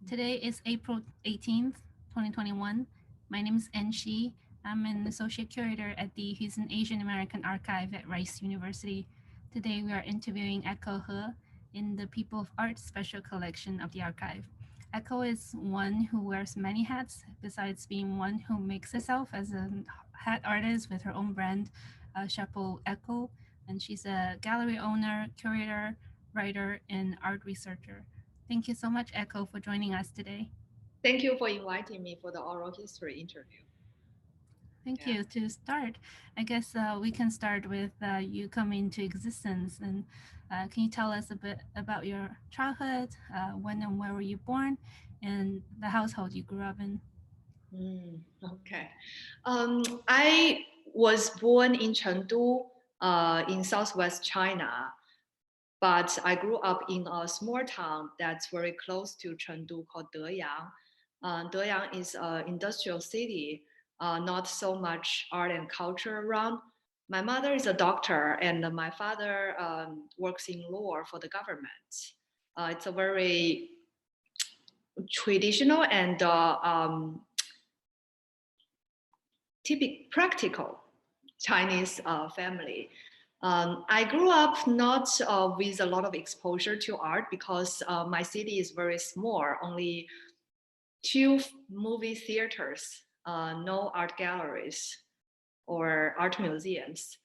Today is April 18th, 2021. My name is Enshi. I'm an associate curator at the Houston Asian American Archive at Rice University. Today we are interviewing Echo He in the People of Art Special Collection of the archive. Echo is one who wears many hats, besides being one who makes herself as a hat artist with her own brand, Chapeau Echo, and she's a gallery owner, curator, writer, and art researcher. Thank you so much, Echo, for joining us today. Thank you for inviting me for the oral history interview. Thank Yeah. you. To start, I guess we can start with you coming into existence. And can you tell us a bit about your childhood? When and where were you born? And the household you grew up in? Okay. I was born in Chengdu, in southwest China, but I grew up in a small town that's very close to Chengdu called Deyang. Deyang is an industrial city, not so much art and culture around. My mother is a doctor, and my father works in law for the government. It's a very traditional and typical practical Chinese family. I grew up not with a lot of exposure to art because my city is very small, only two movie theaters, no art galleries or art museums.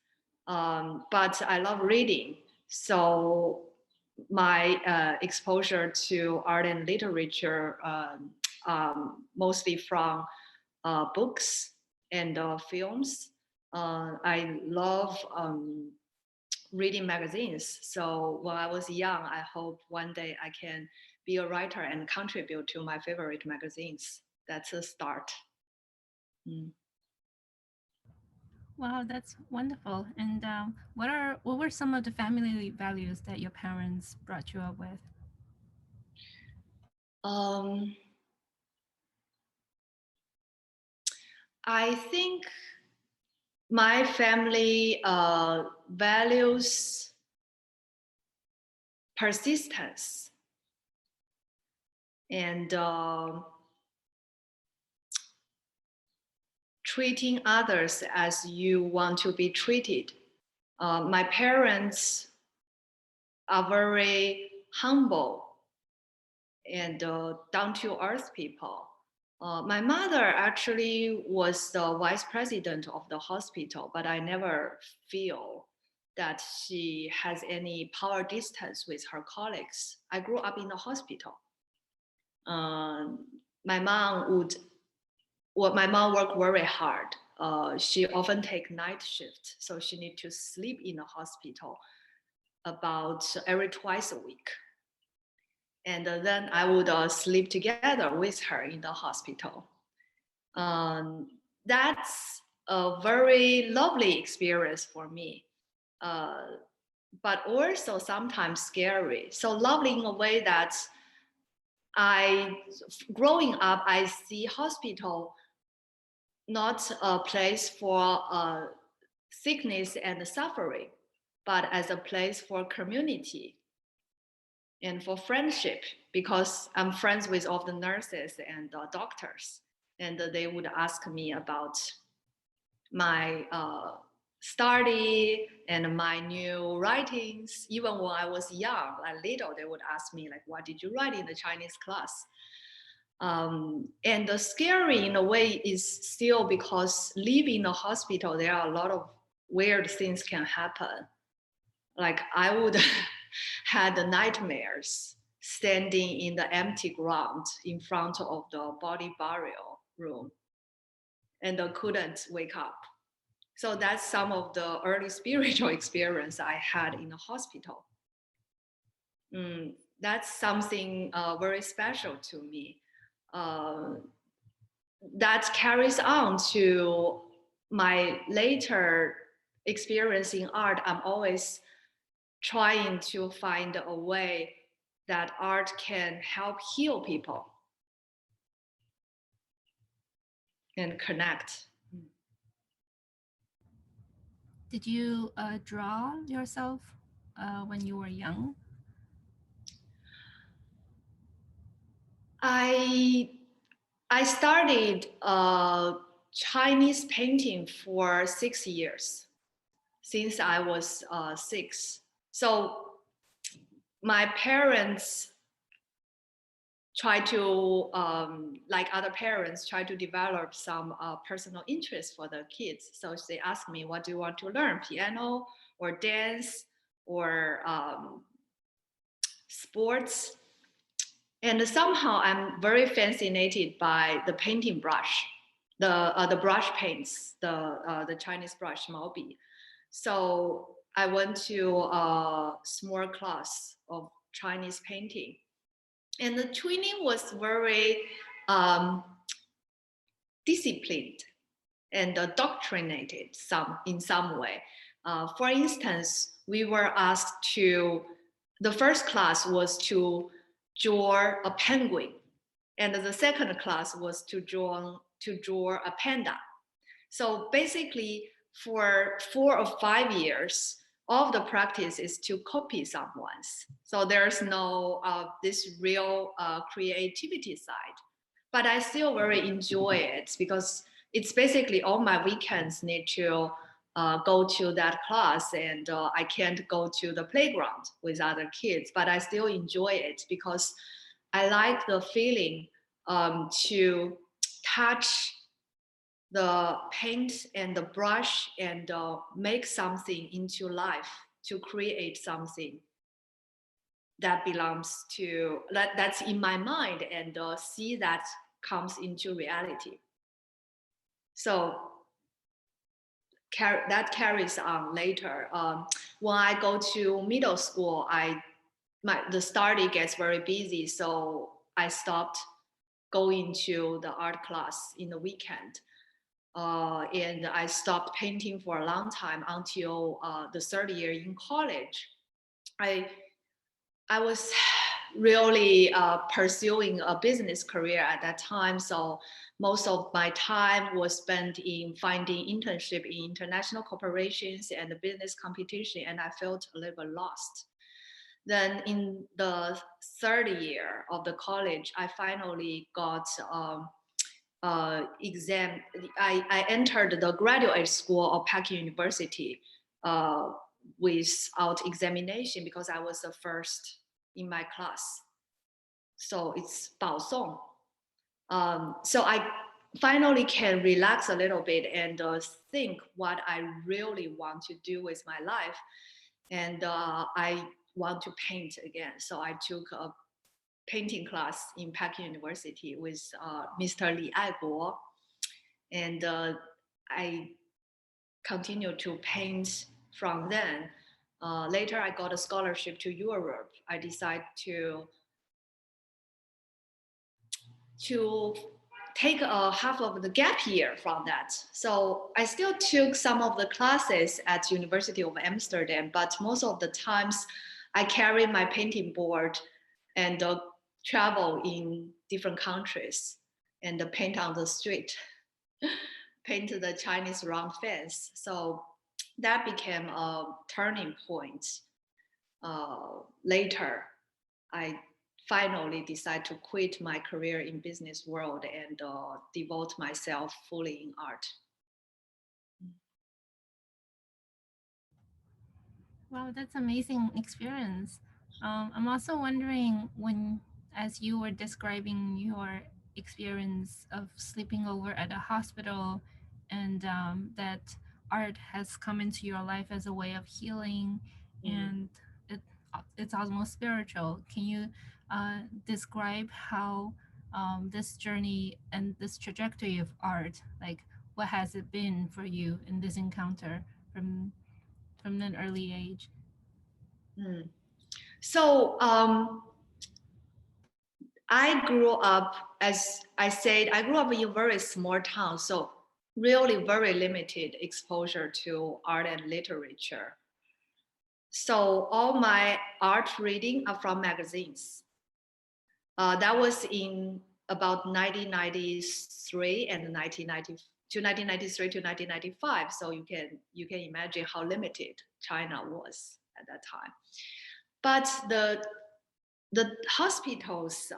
But I love reading. So my exposure to art and literature mostly from books and films. I love reading magazines. So when I was young, I hope one day I can be a writer and contribute to my favorite magazines. That's a start. Mm. Wow, that's wonderful. And what were some of the family values that your parents brought you up with? Um, I think my family values persistence and treating others as you want to be treated. My parents are very humble and down to earth people. My mother actually was the vice president of the hospital, but I never feel that she has any power distance with her colleagues. I grew up in the hospital. Um, my mom would my mom worked very hard. She often take night shift, so she need to sleep in the hospital about every twice a week. And then I would sleep together with her in the hospital. Um, that's a very lovely experience for me, uh, but also sometimes scary. So lovely in a way that I, growing up, I see hospital not a place for sickness and suffering, but as a place for community and for friendship, because I'm friends with all the nurses and doctors, and they would ask me about my study and my new writings. Even when I was young, like little, they would ask me like, "What did you write in the Chinese class?" And the scary in a way is still because living in a hospital, there are a lot of weird things can happen. Like I would had nightmares standing in the empty ground in front of the body burial room and couldn't wake up. So that's some of the early spiritual experience I had in the hospital. That's something very special to me. Uh, that carries on to my later experience in art. I'm always trying to find a way that art can help heal people and connect. Did you draw yourself when you were young? I I started Chinese painting for 6 years since I was 6. So my parents try to, like other parents, try to develop some personal interest for the kids. So they ask me, what do you want to learn? Piano or dance or sports? And somehow I'm very fascinated by the painting brush, the brush paints, the Chinese brush Maobi. So I went to a small class of Chinese painting, and the training was very um, disciplined and doctrinated in some way. For instance, we were asked to, the first class was to draw a penguin, and the second class was to draw a panda. So basically, for 4 or 5 years, all of the practice is to copy someone's. So there's no this real creativity side. But I still very enjoy it because it's basically all my weekends need to go to that class, and I can't go to the playground with other kids. But I still enjoy it because I like the feeling to touch the paint and the brush and make something into life, to create something that belongs to that's in my mind, and see that comes into reality. So that carries on later. When I go to middle school, the study gets very busy, so I stopped going to the art class in the weekend. And I stopped painting for a long time until the third year in college. I I was really pursuing a business career at that time, so most of my time was spent in finding internship in international corporations and the business competition, and I felt a little bit lost. Then in the third year of the college, I finally got exam. I entered the graduate school of Peking University uh, without examination because I was the first in my class. So it's Baosong. So I finally can relax a little bit and think what I really want to do with my life. And I want to paint again. So I took a painting class in Peking University with Mr. Li Aiguo, and I continued to paint from then. Later, I got a scholarship to Europe. I decided to take a half of the gap year from that. So I still took some of the classes at University of Amsterdam, but most of the times I carry my painting board and travel in different countries and paint on the street, paint the Chinese round fence. So that became a turning point. Later, I finally decided to quit my career in business world and devote myself fully in art. Wow, that's amazing experience. I'm also wondering when, as you were describing your experience of sleeping over at a hospital, and that art has come into your life as a way of healing, Mm. and it, it's almost spiritual. Can you describe how this journey and this trajectory of art, like what has it been for you in this encounter from an early age? Mm. So I grew up, as I said, I grew up in a very small town, so really very limited exposure to art and literature. So all my art reading are from magazines. That was in about 1993 and 1990 to 1993 to 1995. So you can imagine how limited China was at that time. But the hospitals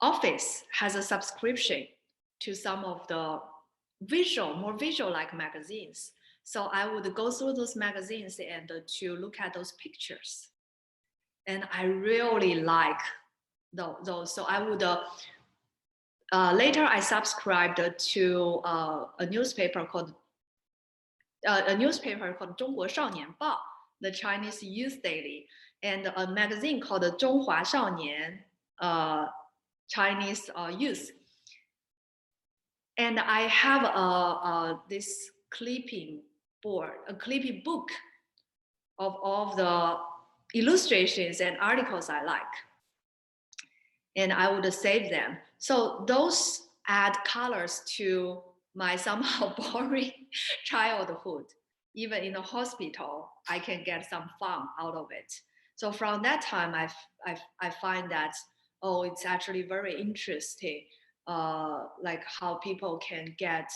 office has a subscription to some of the more visual-like magazines. So I would go through those magazines and to look at those pictures. And I really like those. So I would, later I subscribed to a newspaper called 中国少年报, the Chinese Youth Daily, and a magazine called 中华少年, Chinese Youth. And I have this clipping book of all the illustrations and articles I like. And I would save them. So those add colors to my somehow boring childhood. Even in the hospital, I can get some fun out of it. So from that time, I find that, oh, it's actually very interesting, like how people can get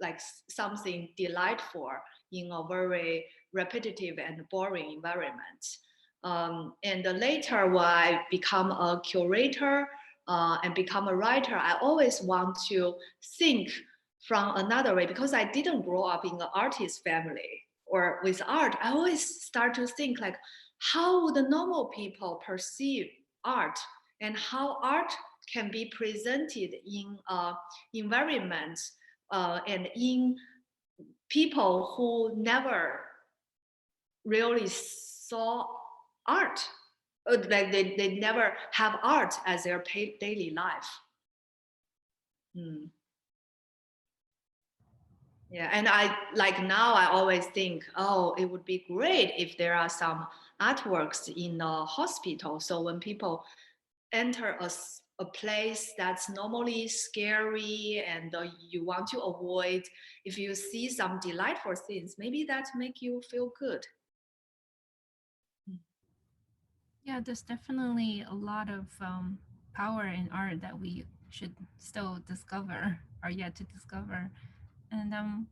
like something delightful in a very repetitive and boring environment. And later, when I become a curator and become a writer, I always want to think from another way, because I didn't grow up in an artist family or with art. I always start to think like, how would the normal people perceive art, and how art can be presented in environments and in people who never really saw art, like they never have art as their daily life. Yeah, and now I always think, oh, it would be great if there are some artworks in the hospital. So when people enter a place that's normally scary and you want to avoid, if you see some delightful things, maybe that make you feel good. Yeah, there's definitely a lot of power in art that we should still discover or yet to discover. And I'm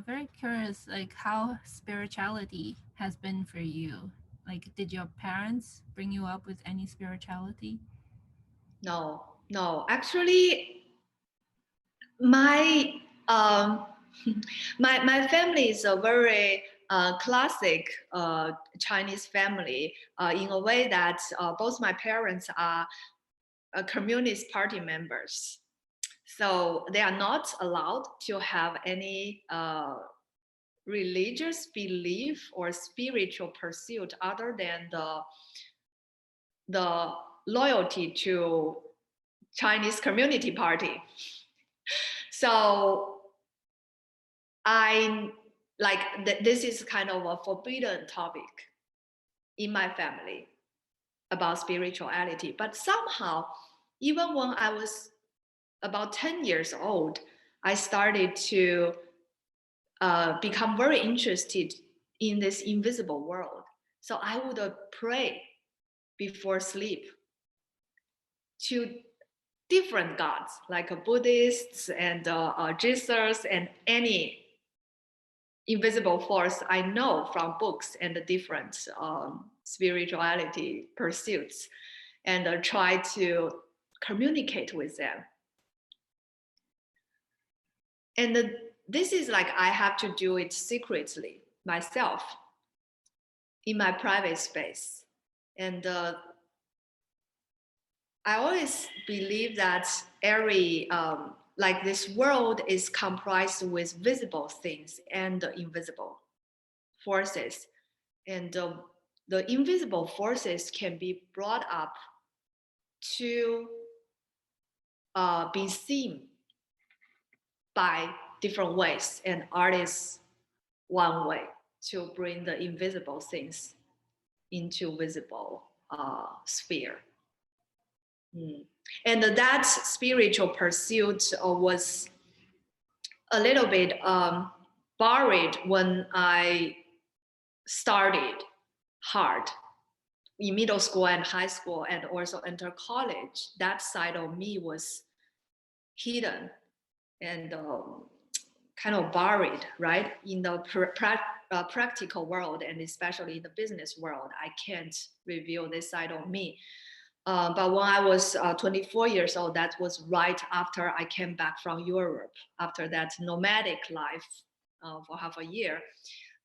very curious, like how spirituality has been for you. Like, did your parents bring you up with any spirituality? No. Actually, my my family is a very classic Chinese family in a way that both my parents are Communist Party members. So they are not allowed to have any religious belief or spiritual pursuit other than the loyalty to Chinese Community Party. So I this is kind of a forbidden topic in my family about spirituality. But somehow, even when I was about 10 years old, I started to become very interested in this invisible world. So I would pray before sleep to different gods, like Buddhists and Jesus and any invisible force I know from books and the different spirituality pursuits, and try to communicate with them. And this is like I have to do it secretly myself in my private space. And I always believe that every like this world is comprised with visible things and invisible forces, and the invisible forces can be brought up to be seen by different ways, and art is one way to bring the invisible things into visible sphere. And that spiritual pursuit was a little bit buried when I started hard in middle school and high school, and also enter college. That side of me was hidden and kind of buried, right? In the practical world, and especially in the business world, I can't reveal this side of me. But when I was 24 years old, that was right after I came back from Europe. After that nomadic life for half a year,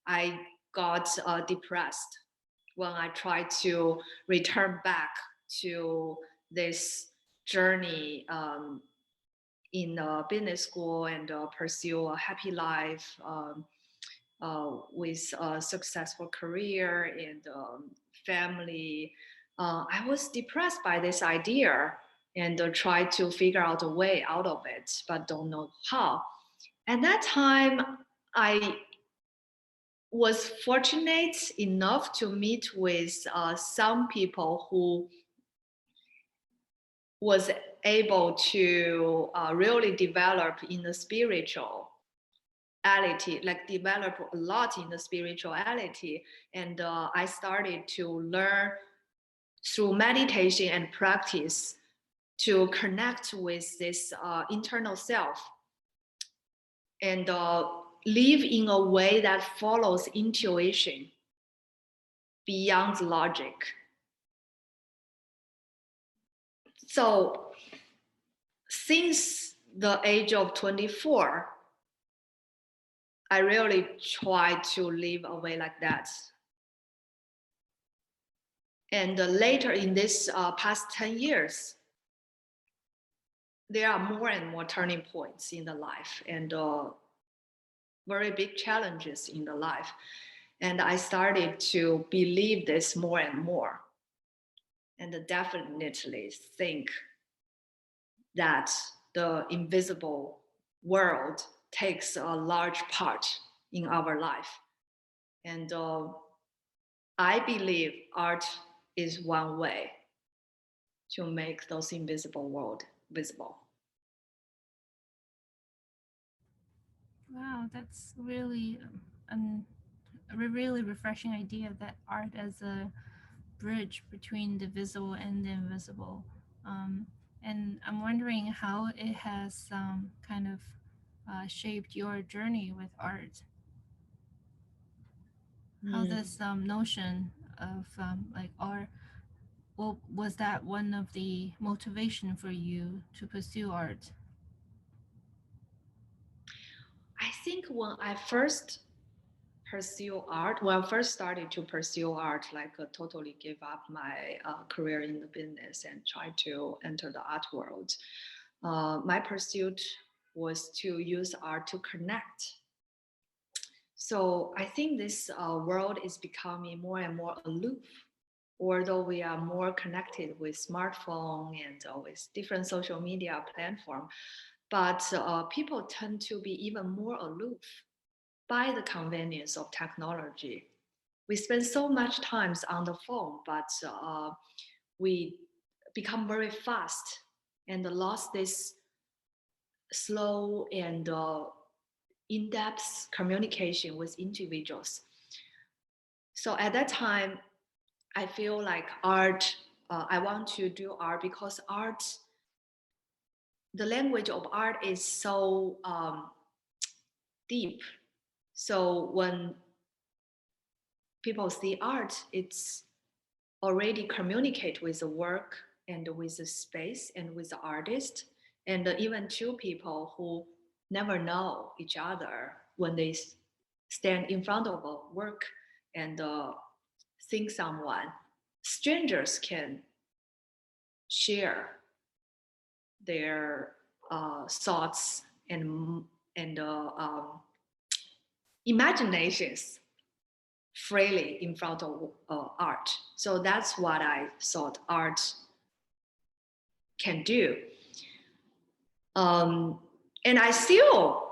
I got depressed when I tried to return back to this journey in business school and pursue a happy life with a successful career and family. I was depressed by this idea and tried to figure out a way out of it, but don't know how. At that time, I was fortunate enough to meet with some people who was able to really develop in the spirituality, like develop a lot in the spirituality. And I started to learn through meditation and practice to connect with this internal self and live in a way that follows intuition beyond logic. So since the age of 24, I really tried to live a way like that. And later in this past 10 years, there are more and more turning points in the life and very big challenges in the life. And I started to believe this more and more. And definitely think that the invisible world takes a large part in our life. And I believe art is one way to make those invisible world visible. Wow, that's really a really refreshing idea that art as a bridge between the visible and the invisible. Um, and I'm wondering how it has kind of shaped your journey with art. How Mm. this notion of like art, well, was that one of the motivation for you to pursue art? I think when I first pursue art, when I first started to pursue art, like totally give up my career in the business and try to enter the art world, my pursuit was to use art to connect. So I think this world is becoming more and more aloof, although we are more connected with smartphone and with different social media platform, but people tend to be even more aloof by the convenience of technology. We spend so much time on the phone, but we become very fast and lost this slow and in-depth communication with individuals. So at that time, I feel like art, I want to do art because art, the language of art is so deep. So when people see art, it's already communicate with the work and with the space and with the artist, and even two people who never know each other when they stand in front of a work and think someone, strangers can share their thoughts and imaginations freely in front of art. So that's what I thought art can do. And I still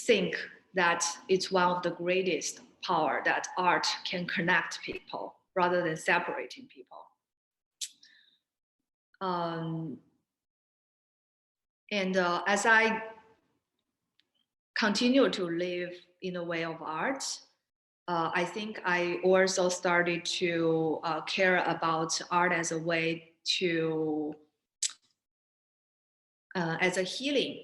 think that it's one of the greatest power that art can connect people rather than separating people. Um, and as I continue to live in a way of art, I think I also started to care about art as a way to, as a healing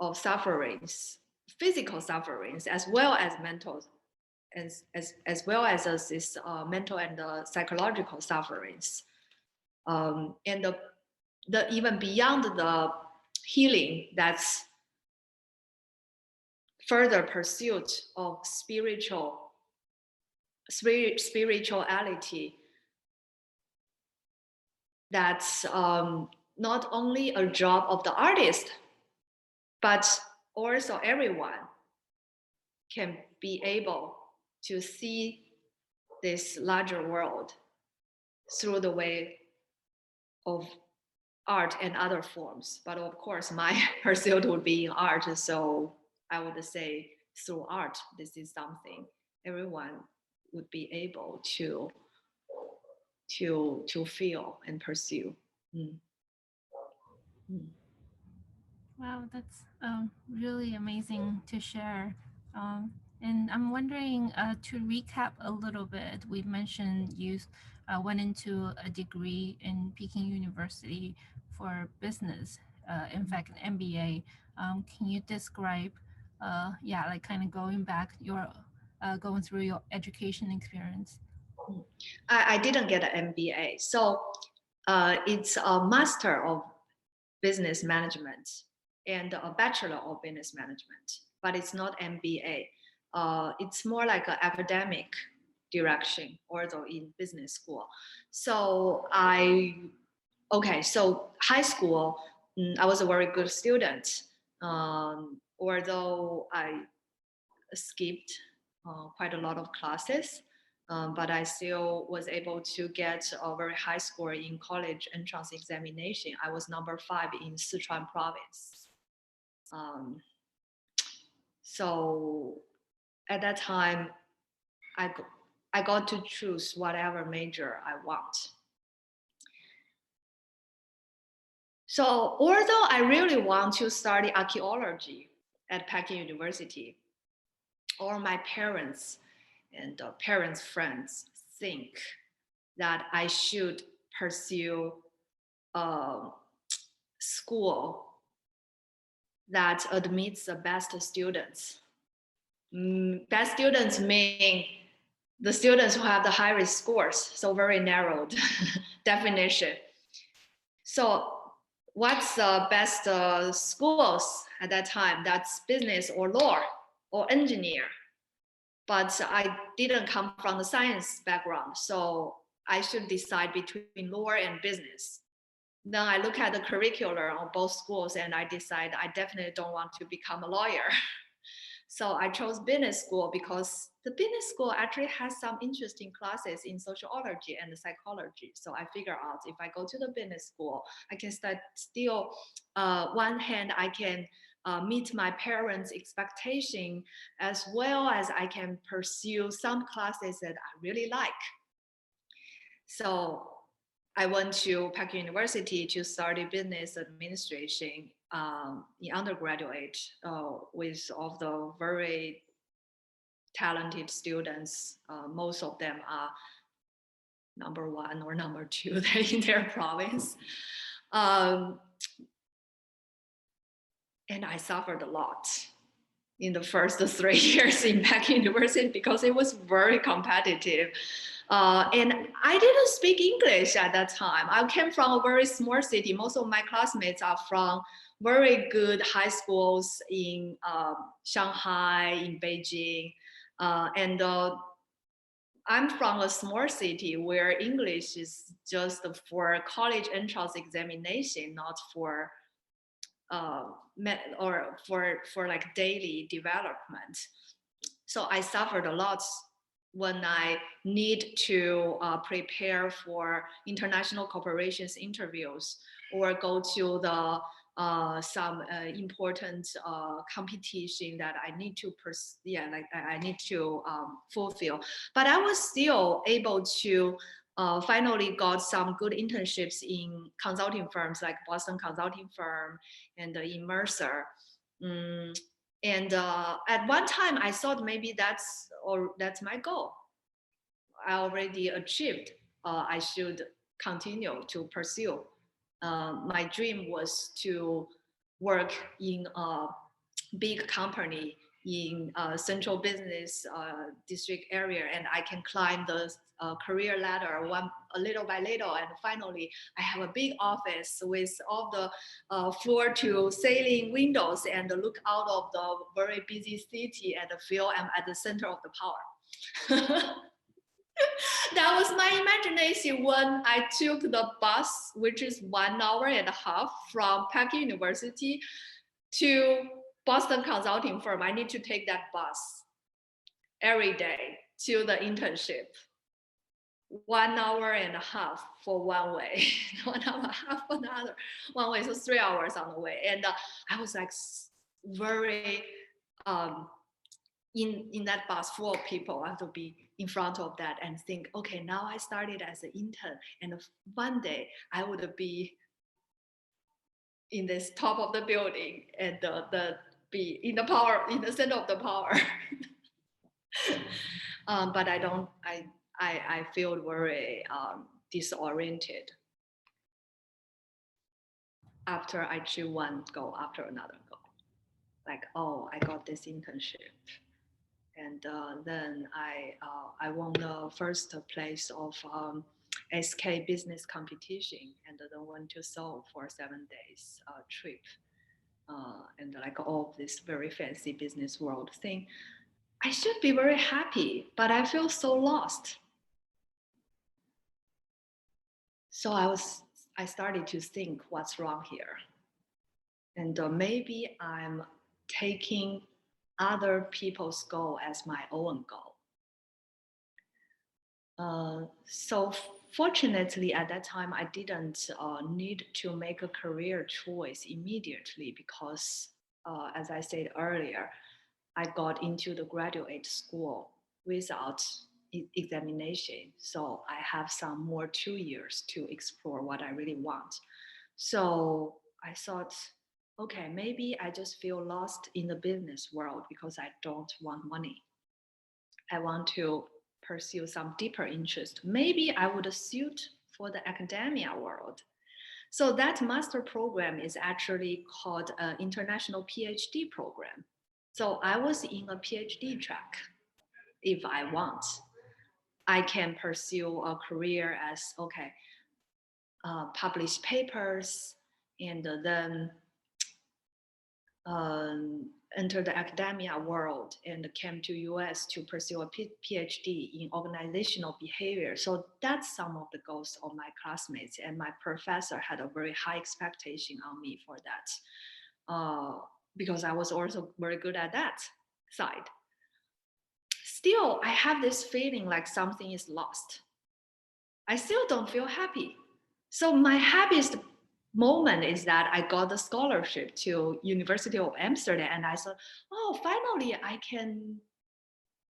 of sufferings, physical sufferings, as well as mental as well as this mental and psychological sufferings. And the even beyond the healing, that's further pursuit of spirituality, that's not only a job of the artist, but also everyone can be able to see this larger world through the way of art and other forms. But of course, my pursuit would be in art. So I would say through art, this is something everyone would be able to feel and pursue. Mm. Mm. Wow, that's really amazing to share. Um, and I'm wondering, to recap a little bit, we mentioned you went into a degree in Peking University for business, in fact, an MBA. Can you describe, yeah, like kind of going back, your going through your education experience? I didn't get an MBA, so it's a master of business management and a bachelor of business management, but it's not MBA. It's more like an academic direction, although in business school. So so high school, I was a very good student, although I skipped quite a lot of classes. But I still was able to get a very high score in college entrance examination. I was number 5 in Sichuan province. Um, so at that time, I, I got to choose whatever major I want. So although I really want to study archaeology at Peking University, all my parents and parents' friends think that I should pursue a school that admits the best students. Best students mean the students who have the highest scores, so very narrowed definition. So what's the best schools at that time? That's business or law or engineer. But I didn't come from the science background, so I should decide between law and business. Then I look at the curriculum of both schools and I decide I definitely don't want to become a lawyer. So I chose business school because the business school actually has some interesting classes in sociology and psychology. So I figure out if I go to the business school, I can still, one hand, I can meet my parents' expectation, as well as I can pursue some classes that I really like. So I went to Peking University to study business administration in undergraduate with all the very talented students. Most of them are number 1 or number 2 in their province. And I suffered a lot in the first 3 years in Peking University because it was very competitive. And I didn't speak English at that time. I came from a very small city. Most of my classmates are from very good high schools in Shanghai, in Beijing. And I'm from a small city where English is just for college entrance examination, not for or for like daily development. So I suffered a lot when I need to prepare for international corporations interviews or go to the some important competition that I need to I need to fulfill. But I was still able to finally got some good internships in consulting firms like Boston Consulting Firm and in Mercer. And at one time I thought maybe that's my goal. I already achieved. I should continue to pursue. My dream was to work in a big company in central business district area, and I can climb the career ladder a little by little, and finally I have a big office with all the floor to ceiling windows and look out of the very busy city and feel I'm at the center of the power. That was my imagination when I took the bus, which is 1.5 hours from Peking University to Boston consulting firm. I need to take that bus every day to the internship. 1.5 hours for one way, 1.5 hours for another one way, so 3 hours on the way. And I was like very in that bus full of people. I have to be in front of that and think, okay, now I started as an intern, and one day I would be in this top of the building and be in the center of the power. But I feel very disoriented after I choose one goal after another goal. Like, oh, I got this internship, and then I won the first place of SK business competition, and then went to Seoul for 7 days trip, and like all of this very fancy business world thing. I should be very happy, but I feel so lost. So I started to think, what's wrong here? And maybe I'm taking other people's goal as my own goal. So fortunately, at that time, I didn't need to make a career choice immediately because, as I said earlier, I got into the graduate school without examination. So I have some more 2 years to explore what I really want. So I thought, okay, maybe I just feel lost in the business world because I don't want money. I want to pursue some deeper interest. Maybe I would suit for the academia world. So that master program is actually called an international PhD program. So I was in a PhD track. If I want, I can pursue a career as, okay, publish papers and then enter the academia world and came to US to pursue a PhD in organizational behavior. So that's some of the goals of my classmates, and my professor had a very high expectation on me for that because I was also very good at that side. Still, I have this feeling like something is lost. I still don't feel happy. So my happiest moment is that I got the scholarship to University of Amsterdam, and I thought, oh, finally I can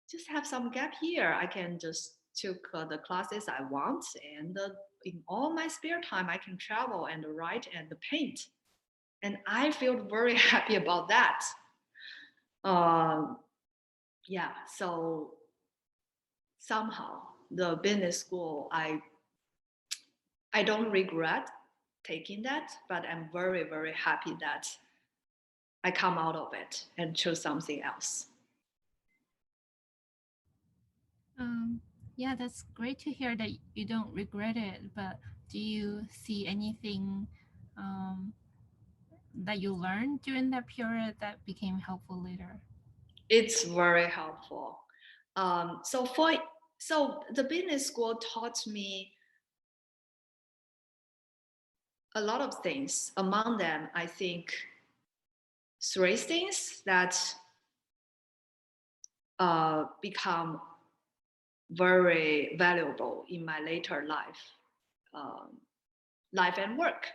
just have some gap here. I can just took the classes I want, and in all my spare time I can travel and write and paint, and I feel very happy about that. Yeah, so somehow the business school, I don't regret taking that, but I'm very, very happy that I come out of it and chose something else. Yeah, that's great to hear that you don't regret it. But do you see anything that you learned during that period that became helpful later? It's very helpful. So the business school taught me a lot of things. Among them, I think 3 things that become very valuable in my later life and work,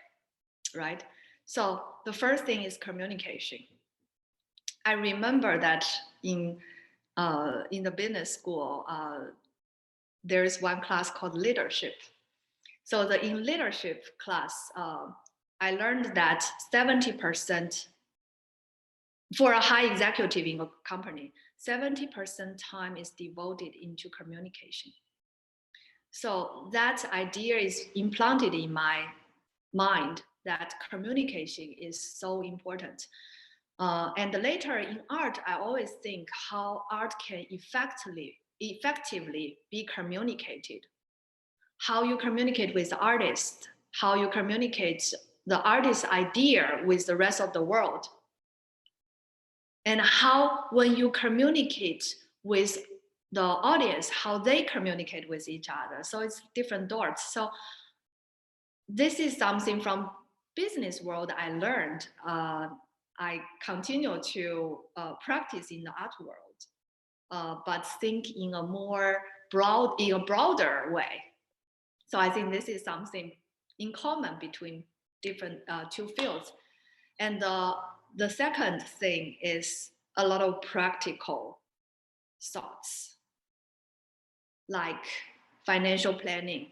right? So the first thing is communication. I remember that in the business school, there is one class called leadership. So in leadership class, I learned that 70% for a high executive in a company, 70% time is devoted into communication. So that idea is implanted in my mind that communication is so important. And later in art, I always think how art can effectively be communicated. How you communicate with the artist, how you communicate the artist's idea with the rest of the world, and how when you communicate with the audience, how they communicate with each other. So it's different doors. So this is something from business world I learned. I continue to practice in the art world, but think in a broader way. So I think this is something in common between different two fields. And the second thing is a lot of practical thoughts, like financial planning,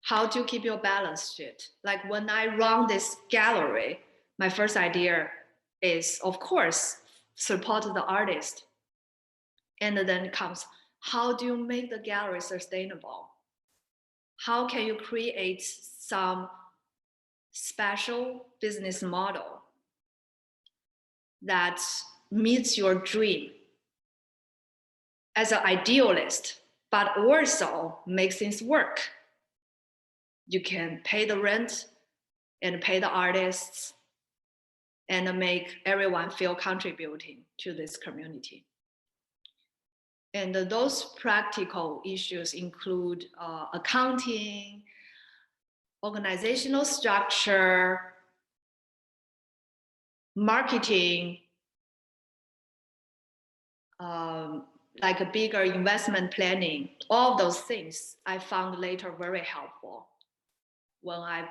how to keep your balance sheet. Like when I run this gallery, my first idea is, of course, support the artist. And then comes, how do you make the gallery sustainable? How can you create some special business model that meets your dream as an idealist, but also makes things work? You can pay the rent and pay the artists and make everyone feel contributing to this community. And those practical issues include accounting, organizational structure, marketing, like a bigger investment planning. All of those things I found later very helpful when I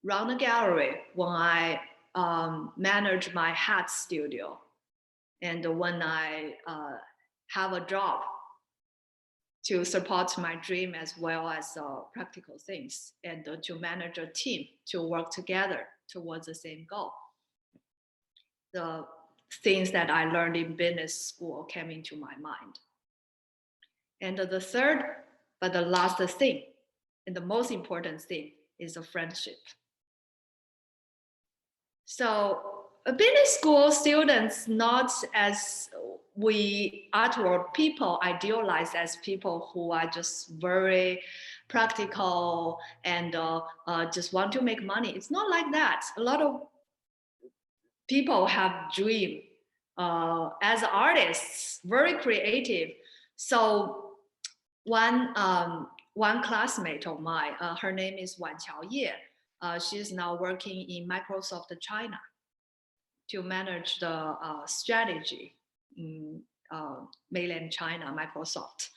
run a gallery, when I manage my hat studio, and when I have a job to support my dream as well as practical things, and to manage a team to work together towards the same goal. The things that I learned in business school came into my mind. And the third, but the last thing, and the most important thing, is a friendship. So business school students, not as we artwork people idealize as people who are just very practical and just want to make money. It's not like that. A lot of people have dream as artists, very creative. So one classmate of mine, her name is Wan Qiaoye. She's now working in Microsoft China to manage the strategy in mainland China, Microsoft.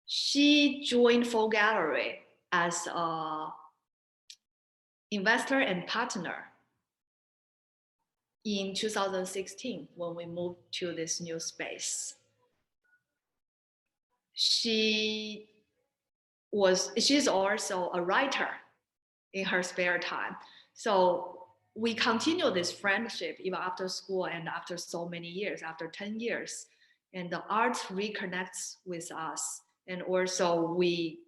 She joined Feng Gallery as an investor and partner in 2016 when we moved to this new space. She's also a writer in her spare time. So we continue this friendship even after school and after so many years, after 10 years. And the art reconnects with us. And also we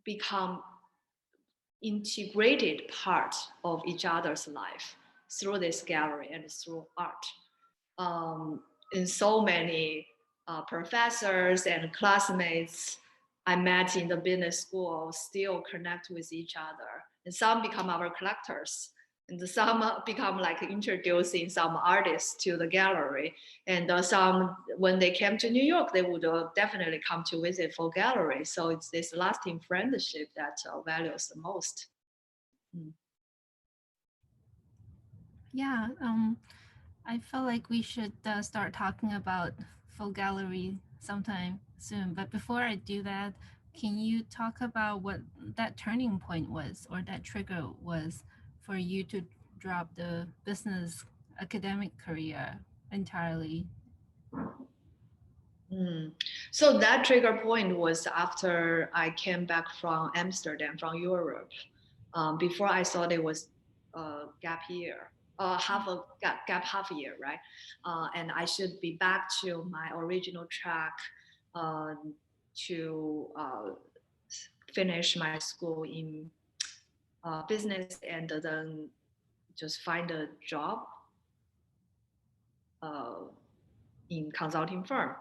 become integrated part of each other's life through this gallery and through art. And so many professors and classmates I met in the business school still connect with each other. And some become our collectors. And some become like introducing some artists to the gallery. And some, when they came to New York, they would definitely come to visit for gallery. So it's this lasting friendship that values the most. Mm. Yeah, I felt like we should start talking about Full Gallery sometime soon. But before I do that, can you talk about what that turning point was or that trigger was for you to drop the business academic career entirely? So that trigger point was after I came back from Amsterdam, from Europe. Before I thought it was a gap year, half year, right? And I should be back to my original track to finish my school in business and then just find a job in consulting firm,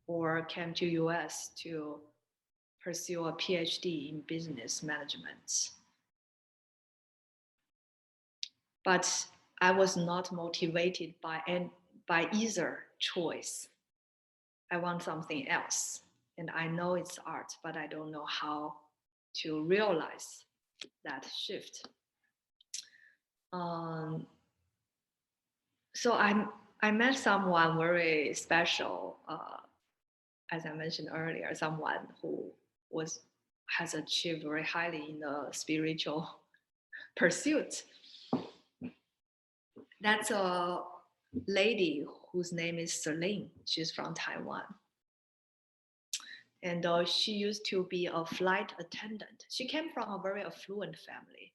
or came to US to pursue a PhD in business management. But I was not motivated by either choice. I want something else. And I know it's art, but I don't know how to realize that shift. So I met someone very special, as I mentioned earlier, someone who has achieved very highly in the spiritual pursuit. That's a lady whose name is Celine. She's from Taiwan. And she used to be a flight attendant. She came from a very affluent family.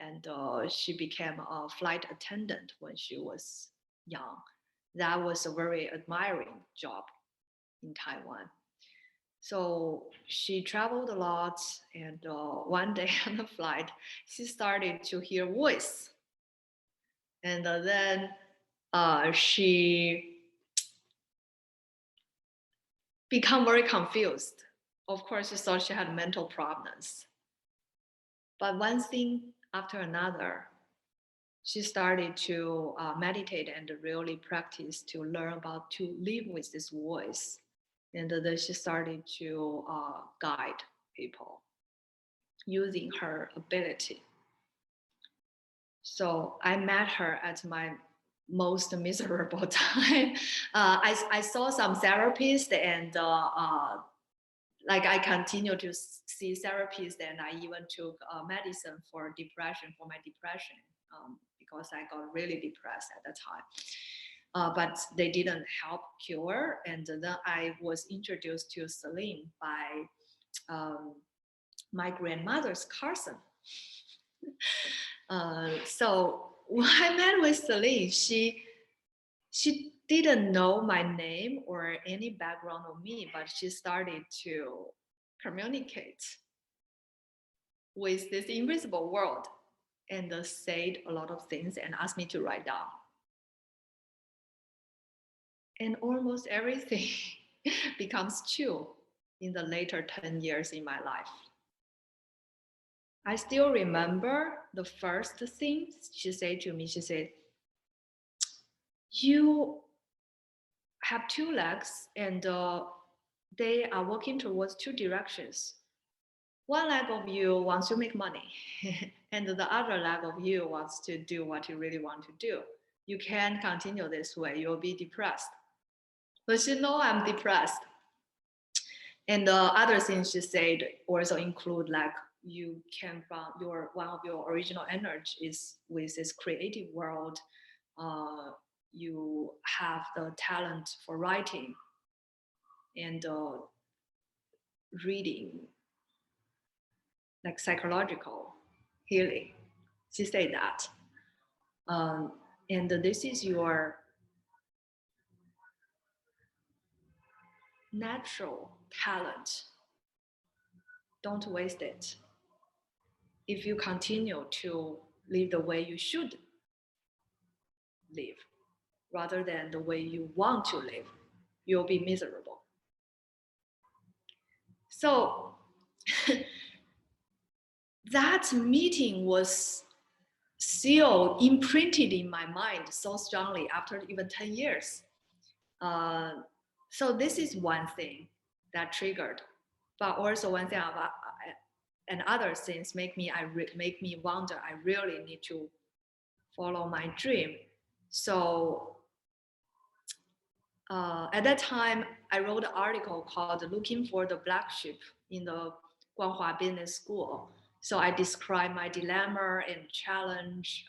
And she became a flight attendant when she was young. That was a very admiring job in Taiwan. So she traveled a lot, and one day on the flight, she started to hear voice. And then she became very confused. Of course, she thought she had mental problems. But one thing after another, she started to meditate and really practice to learn about to live with this voice. And then she started to guide people using her ability. So I met her at my most miserable time. I saw some therapists, and like I continued to see therapists, and I even took medicine for my depression, because I got really depressed at that time. But they didn't help cure. And then I was introduced to Celine by my grandmother's cousin. So when I met with Celine, she didn't know my name or any background of me, but she started to communicate with this invisible world and said a lot of things and asked me to write down. And almost everything becomes true in the later 10 years in my life. I still remember the first thing she said to me. She said, "You have two legs, and they are working towards two directions. One leg of you wants to make money, and the other leg of you wants to do what you really want to do. You can't continue this way. You'll be depressed." But you know I'm depressed. And the other things she said also include, like, you came from one of your original energies with this creative world. You have the talent for writing and reading, like psychological healing. She said that. And this is your natural talent. Don't waste it. If you continue to live the way you should live, rather than the way you want to live, you'll be miserable. So that meeting was still imprinted in my mind so strongly after even 10 years. So this is one thing that triggered, but also one thing about, and other things make me wonder, I really need to follow my dream. So at that time, I wrote an article called "Looking for the Black Sheep" in the Guanghua Business School. So I describe my dilemma and challenge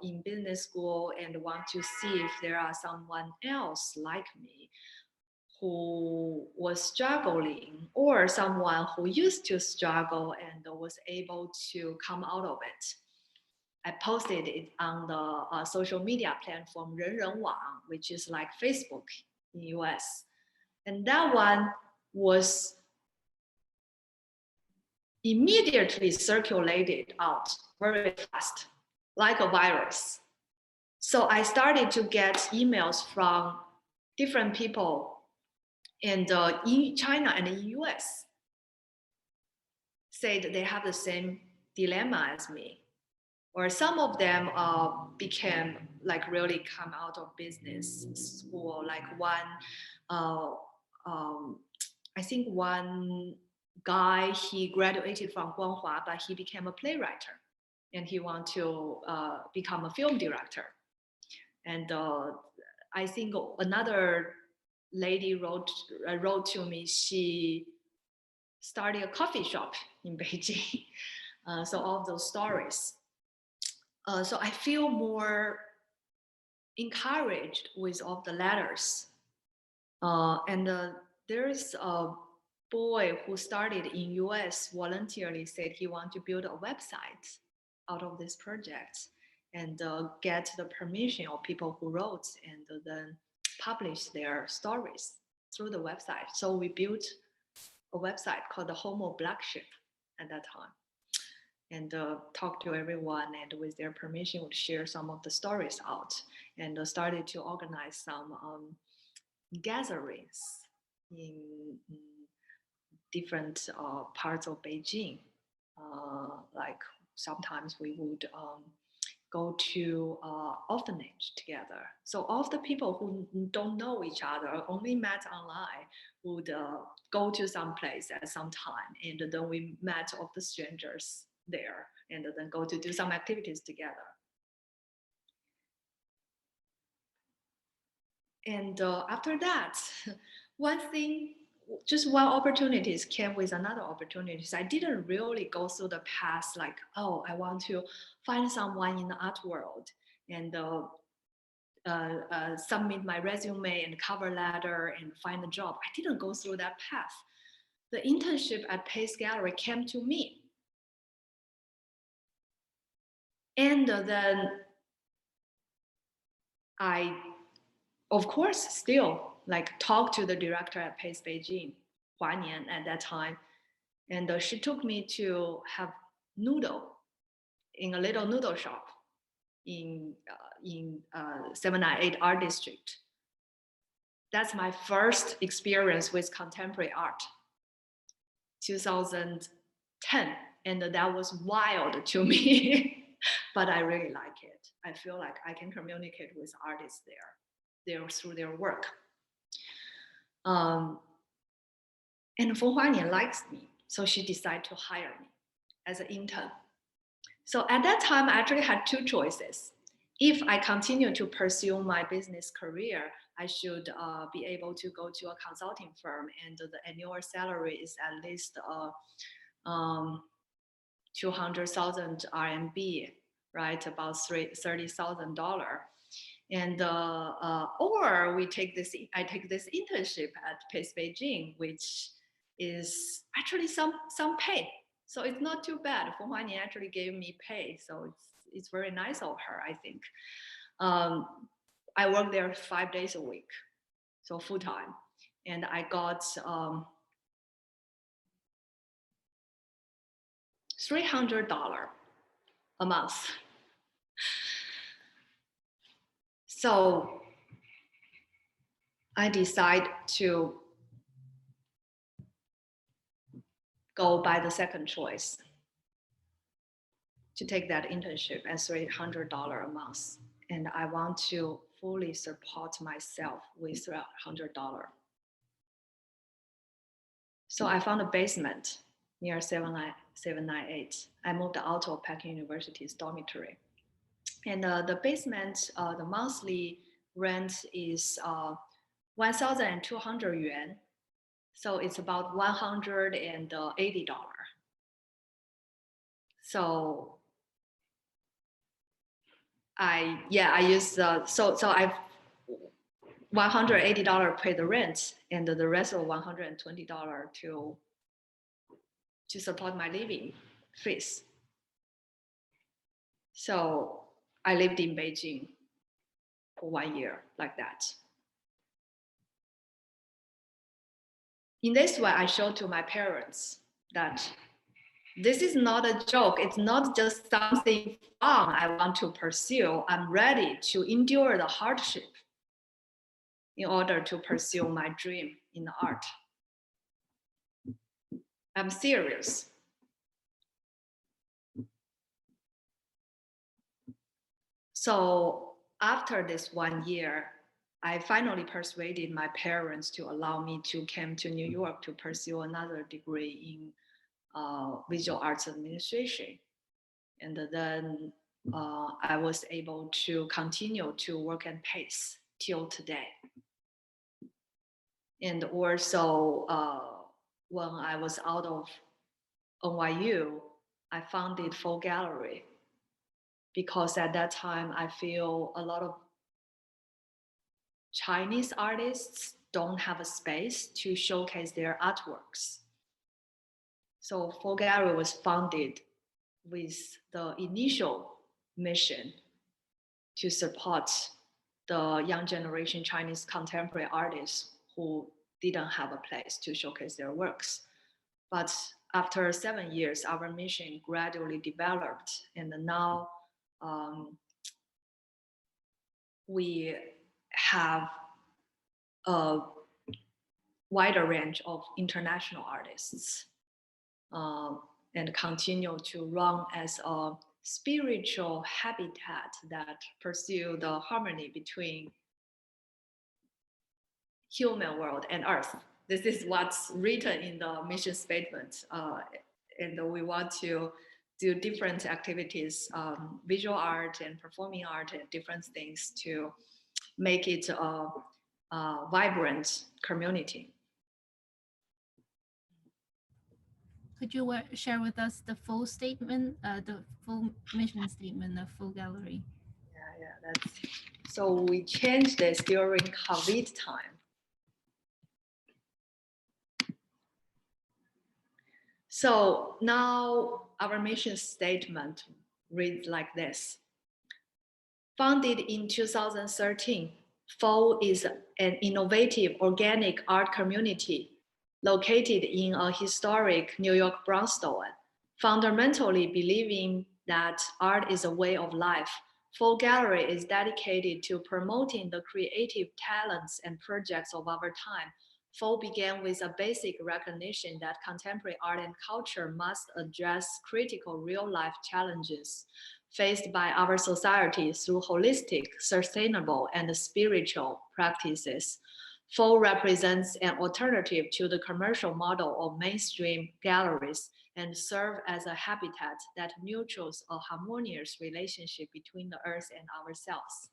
in business school, and want to see if there are someone else like me who was struggling, or someone who used to struggle and was able to come out of it. I posted it on the social media platform 人人网, which is like Facebook in US. And that one was immediately circulated out very fast. like a virus. So I started to get emails from different people in China and in US, said they have the same dilemma as me. Or some of them became like really come out of business school. Like one, uh, I think one guy, he graduated from Guanghua, but he became a playwright and he want to become a film director. And I think another lady wrote to me, she started a coffee shop in Beijing. So all of those stories. So I feel more encouraged with all the letters. And there's a boy who started in US voluntarily, said he want to build a website out of this project and get the permission of people who wrote and then publish their stories through the website. So we built a website called the Homo Black Ship at that time, and talk to everyone, and with their permission would share some of the stories out, and started to organize some gatherings in different parts of Beijing. Like sometimes we would go to orphanage together. So all of the people who don't know each other, only met online, would go to some place at some time, and then we met all the strangers there, and then go to do some activities together. And after that, one thing, just one opportunities came with another opportunities. I didn't really go through the path like, oh, I want to find someone in the art world and submit my resume and cover letter and find a job. I didn't go through that path. The internship at Pace Gallery came to me. And then I, of course, still like talk to the director at Pace Beijing, Huanian at that time. And she took me to have noodle in a little noodle shop in 798 Art District. That's my first experience with contemporary art, 2010. And that was wild to me, but I really like it. I feel like I can communicate with artists there through their work. And Feng Huanian likes me, so she decided to hire me as an intern. So at that time, I actually had two choices. If I continue to pursue my business career, I should be able to go to a consulting firm, and the annual salary is at least 200,000 RMB, right? About $30,000. And or I take this internship at Pace Beijing, which is actually some pay. So it's not too bad. Feng Huanian actually gave me pay, so it's very nice of her, I think. I work there 5 days a week, so full time, and I got $300 a month. So I decide to go by the second choice, to take that internship at $300 a month. And I want to fully support myself with $300. So I found a basement near 798. I moved out of Peking University's dormitory. And the basement, the monthly rent is 1,200 yuan. So it's about $180. So I use I $180 pay the rent, and the rest of $120 to support my living fees. So I lived in Beijing for 1 year like that. In this way, I showed to my parents that This is not a joke. It's not just something fun I want to pursue. I'm ready to endure the hardship in order to pursue my dream in the art. I'm serious. So after this 1 year, I finally persuaded my parents to allow me to come to New York to pursue another degree in visual arts administration. And then I was able to continue to work at Pace till today. And also, when I was out of NYU, I founded Feng Gallery because at that time I feel a lot of Chinese artists don't have a space to showcase their artworks. So Feng Gallery was founded with the initial mission to support the young generation Chinese contemporary artists who didn't have a place to showcase their works. But after 7 years, our mission gradually developed, and now we have a wider range of international artists and continue to run as a spiritual habitat that pursue the harmony between human world and earth. This is what's written in the mission statement. And we want to do different activities, visual art and performing art and different things to make it a vibrant community. Could you share with us the full statement, the full mission statement of Feng Gallery? Yeah, that's so we changed this during COVID time. So now our mission statement reads like this. Founded in 2013, Feng is an innovative organic art community located in a historic New York brownstone. Fundamentally believing that art is a way of life, Feng Gallery is dedicated to promoting the creative talents and projects of our time. Feng began with a basic recognition that contemporary art and culture must address critical real-life challenges faced by our society through holistic, sustainable, and spiritual practices. Feng represents an alternative to the commercial model of mainstream galleries and serve as a habitat that nurtures a harmonious relationship between the earth and ourselves.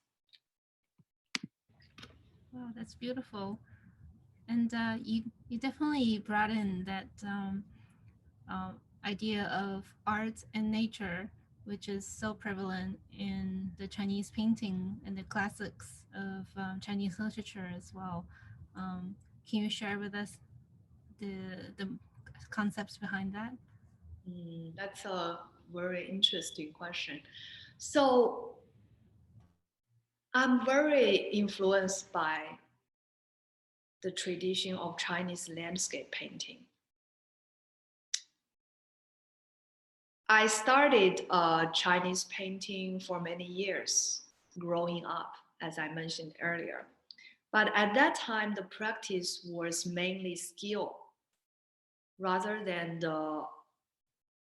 Wow, that's beautiful. And you definitely brought in that idea of art and nature, which is so prevalent in the Chinese painting and the classics of Chinese literature as well. Can you share with us the concepts behind that? That's a very interesting question. So I'm very influenced by the tradition of Chinese landscape painting. I started Chinese painting for many years growing up, as I mentioned earlier. But at that time, the practice was mainly skill rather than the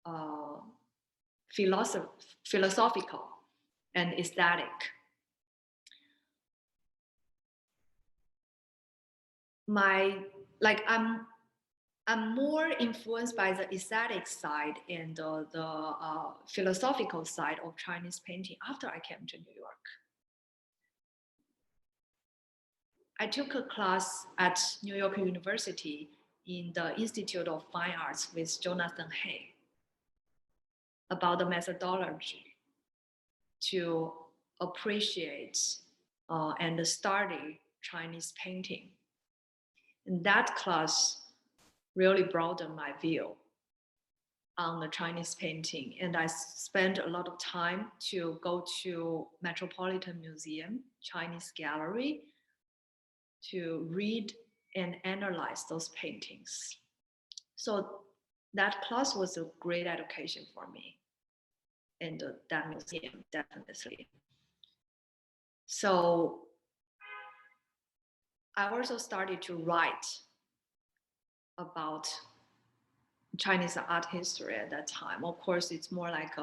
uh, philosophical and aesthetic. I'm more influenced by the aesthetic side and the philosophical side of Chinese painting after I came to New York. I took a class at New York University in the Institute of Fine Arts with Jonathan Hay about the methodology to appreciate and study Chinese painting. And that class really broadened my view on the Chinese painting. And I spent a lot of time to go to Metropolitan Museum, Chinese Gallery, to read and analyze those paintings. So that class was a great education for me, and that museum definitely. So I also started to write about Chinese art history at that time. Of course, it's more like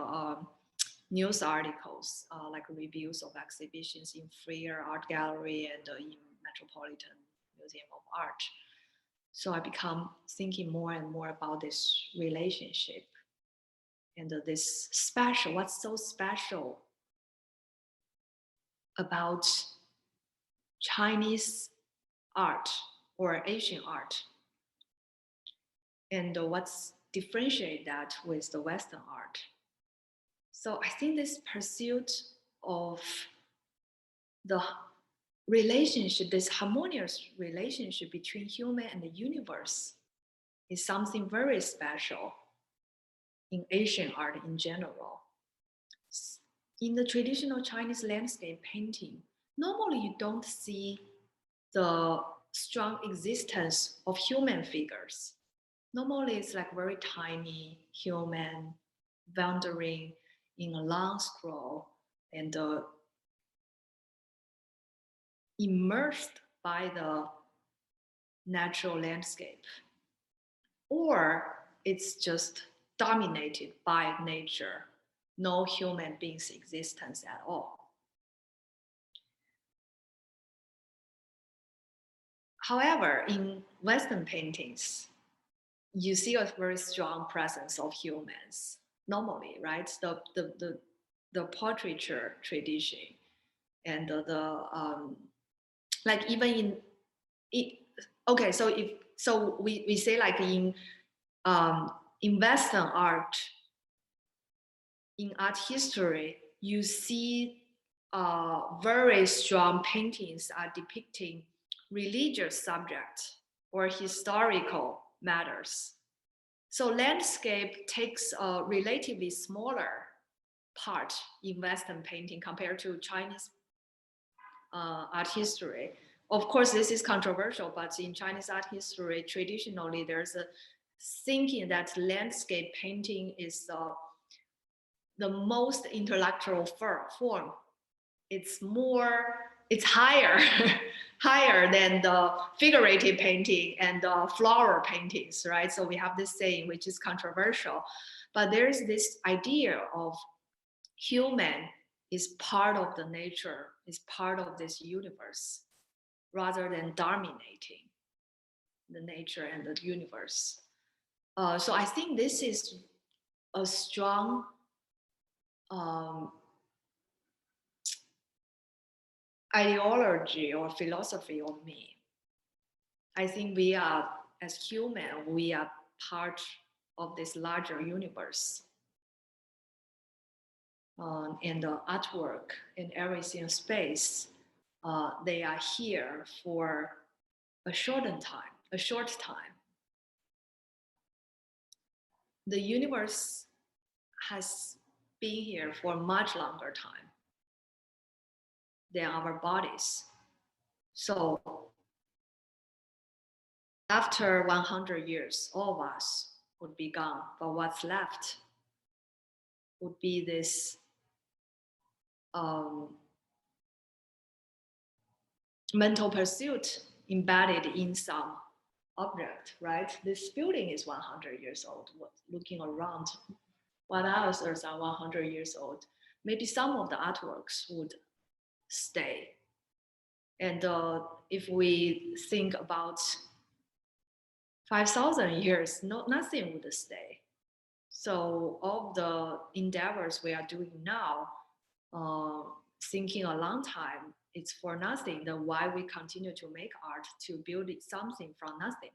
news articles, like reviews of exhibitions in Freer Art Gallery and in Metropolitan Museum of Art. So I become thinking more and more about this relationship and this special, what's so special about Chinese art or Asian art, and what's differentiate that with the Western art. So I think this pursuit of the relationship, this harmonious relationship between human and the universe, is something very special in Asian art in general. In the traditional Chinese landscape painting, normally you don't see the strong existence of human figures. Normally it's like very tiny human wandering in a long scroll and immersed by the natural landscape. Or it's just dominated by nature, no human being's existence at all. However, in Western paintings, you see a very strong presence of humans normally, right? The portraiture tradition and like even in it. Okay, so we say like in Western art, in art history, you see very strong paintings are depicting religious subjects or historical matters. So landscape takes a relatively smaller part in Western painting compared to Chinese art history. Of course, this is controversial, but in Chinese art history, traditionally, there's a thinking that landscape painting is the most intellectual form. It's higher, higher than the figurative painting and the flower paintings, right? So we have this saying, which is controversial, but there's this idea of human is part of the nature, is part of this universe, rather than dominating the nature and the universe. So I think this is a strong ideology or philosophy of me. I think we are, as human, we are part of this larger universe. And the artwork and everything in space, they are here for a short time. The universe has been here for a much longer time than our bodies. So after 100 years, all of us would be gone, but what's left would be this mental pursuit embedded in some object, right? This building is 100 years old. Looking around, what else are 100 years old? Maybe some of the artworks would stay. And if we think about 5,000 years, nothing would stay. So all the endeavors we are doing now, thinking a long time, it's for nothing. Then why we continue to make art to build something from nothing?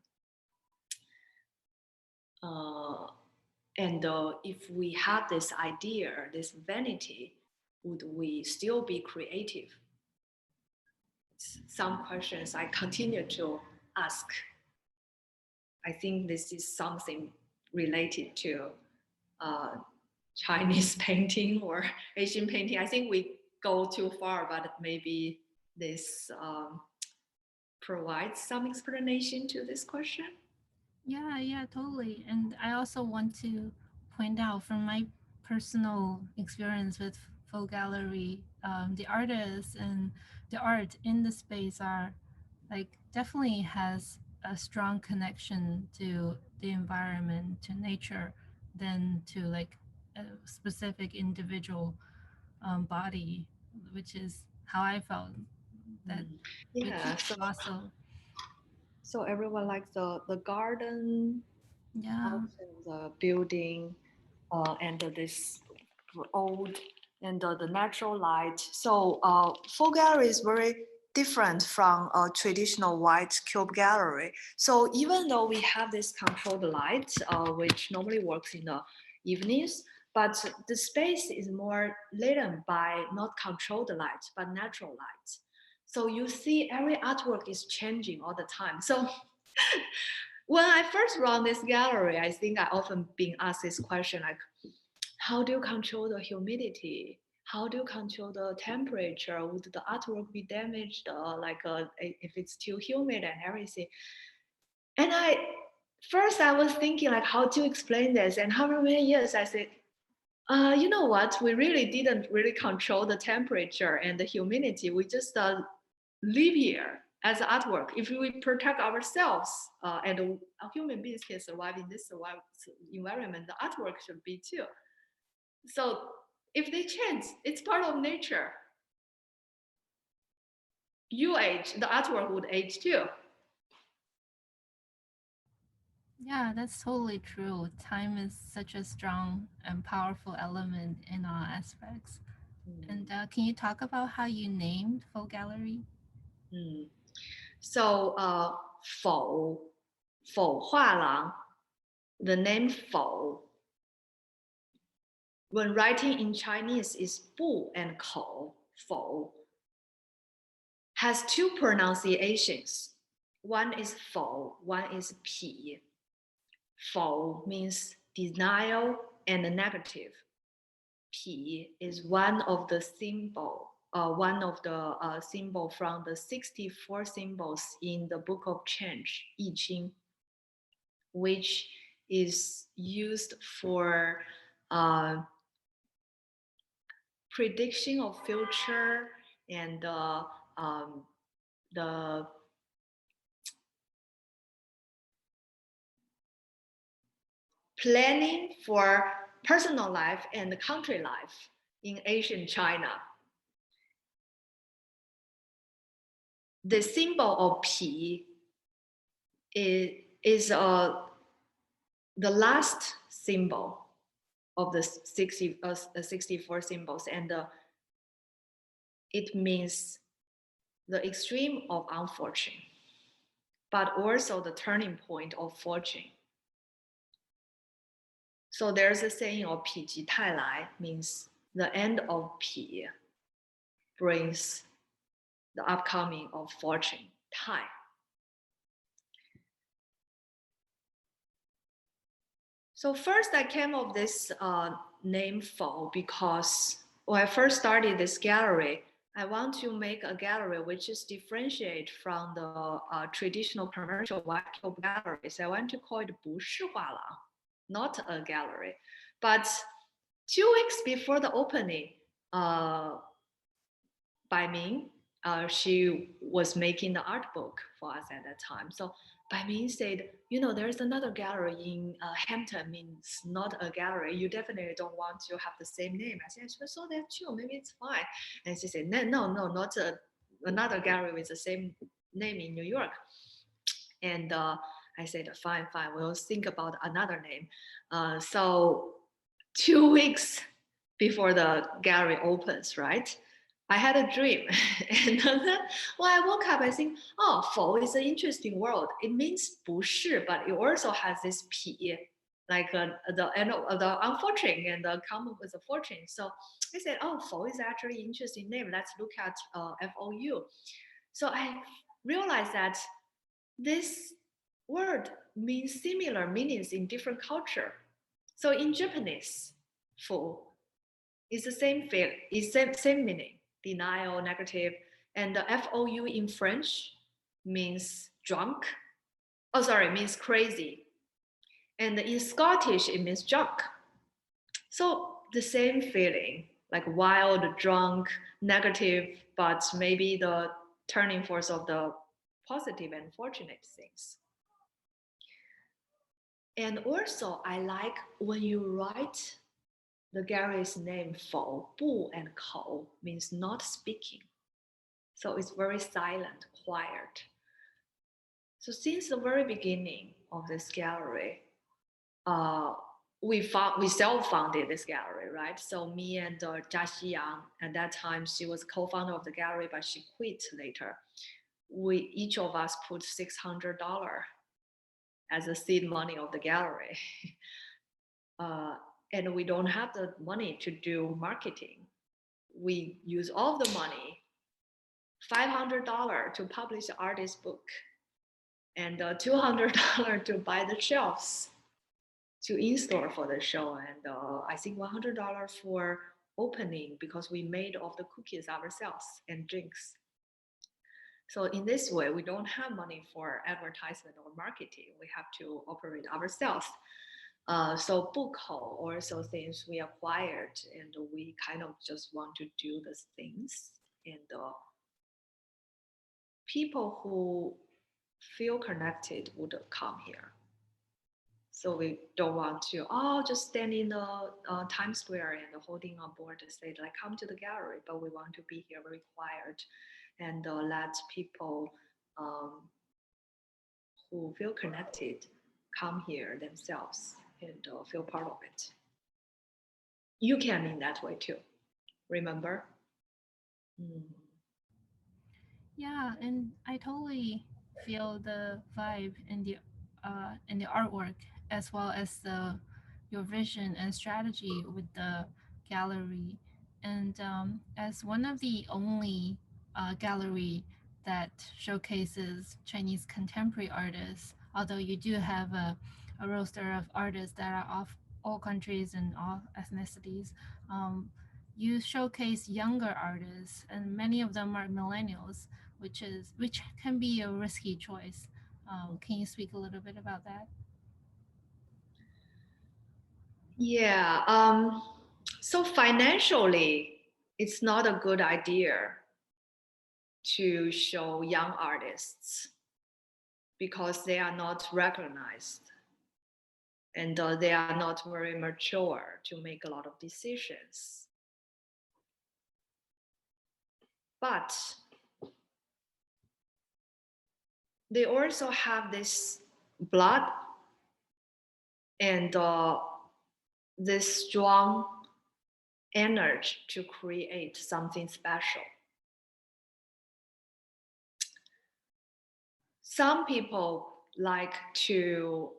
And if we have this idea, this vanity, would we still be creative? Some questions I continue to ask. I think this is something related to Chinese painting or Asian painting. I think we go too far, but maybe this provides some explanation to this question. Yeah, totally. And I also want to point out from my personal experience with Folk Gallery, the artists and the art in the space are like definitely has a strong connection to the environment, to nature, than to like a specific individual body, which is how I felt that, Mm. which Yeah, so also, so everyone likes the garden, yeah, also the building, and this old and the natural light. So folk gallery is very different from a traditional white cube gallery. So even though we have this controlled light, which normally works in the evenings, but the space is more lit by not controlled light, but natural light. So you see every artwork is changing all the time. So when I first run this gallery, I think I often been asked this question like, how do you control the humidity? How do you control the temperature? Would the artwork be damaged? If it's too humid and everything. And I was thinking like how to explain this. And how many years I said, you know what? We really didn't really control the temperature and the humidity. We just live here as artwork. If we protect ourselves and human beings can survive in this environment, the artwork should be too. So if they change, it's part of nature. You age, the artwork would age too. yeah, that's totally true. Time is such a strong and powerful element in all aspects. And Mm. can you talk about how you named Folk Gallery? Mm. So, 否画廊, the name 否, when writing in Chinese is 不 and 口, 否, has two pronunciations. One is 否, one is 皮. 否 means denial and negative. 皮 is one of the symbol from the 64 symbols in the Book of Change, 易经, which is used for uh, prediction of future and the planning for personal life and country life in ancient China. The symbol of Pi is the last symbol of the 64 symbols, and it means the extreme of unfortune, but also the turning point of fortune. So there's a saying of 否极泰来, means the end of Pi brings the upcoming of fortune, Tai. So first I came up with this name Fo because when I first started this gallery, I want to make a gallery which is differentiate from the traditional commercial white cube galleries. I want to call it 不是画廊, not a gallery. But 2 weeks before the opening, uh, Bai Ming, she was making the art book for us at that time. So Bai Ming said, there's another gallery in Hampton, means not a gallery. You definitely don't want to have the same name. I said, I saw that too. Maybe it's fine. And she said, no, not another gallery with the same name in New York. And I said, fine, we'll think about another name. So 2 weeks before the gallery opens, right? I had a dream. And then when I woke up, I think, oh, 否 is an interesting word. It means 不是, but it also has this 皮, like the end of the unfortunate and the common with the fortune. So I said, oh, 否 is actually an interesting name. Let's look at FOU. So I realized that this word means similar meanings in different culture. So in Japanese, 否 is the same feel, is same meaning, denial, negative, and the FOU in French means drunk. Oh, sorry, means crazy. And in Scottish, it means drunk. So the same feeling, like wild, drunk, negative, but maybe the turning force of the positive and fortunate things. And also, I like when you write the gallery's name, Fo, Bu and Kou means not speaking. So it's very silent, quiet. So since the very beginning of this gallery, uh, we self-founded this gallery, right? So me and Jia Xiyang, at that time she was co-founder of the gallery, but she quit later. We each of us put $600 as the seed money of the gallery, uh, and we don't have the money to do marketing. We use all the money, $500 to publish the artist book, and $200 to buy the shelves to in-store for the show, and I think $100 for opening because we made all the cookies ourselves and drinks. So in this way, we don't have money for advertisement or marketing. We have to operate ourselves. So Bukou also things we acquired, and we kind of just want to do these things. And people who feel connected would come here. So we don't want to, just stand in the Times Square and holding a board to say, like, come to the gallery. But we want to be here very quiet and let people um, who feel connected come here themselves and feel part of it. You can in that way too, remember? Mm. Yeah, and I totally feel the vibe in the artwork, as well as the your vision and strategy with the gallery. And as one of the only gallery that showcases Chinese contemporary artists, although you do have a roster of artists that are of all countries and all ethnicities, um, you showcase younger artists, and many of them are millennials, which can be a risky choice. Can you speak a little bit about that? Yeah. So financially, it's not a good idea to show young artists because they are not recognized and they are not very mature to make a lot of decisions. But they also have this blood and this strong energy to create something special. Some people like to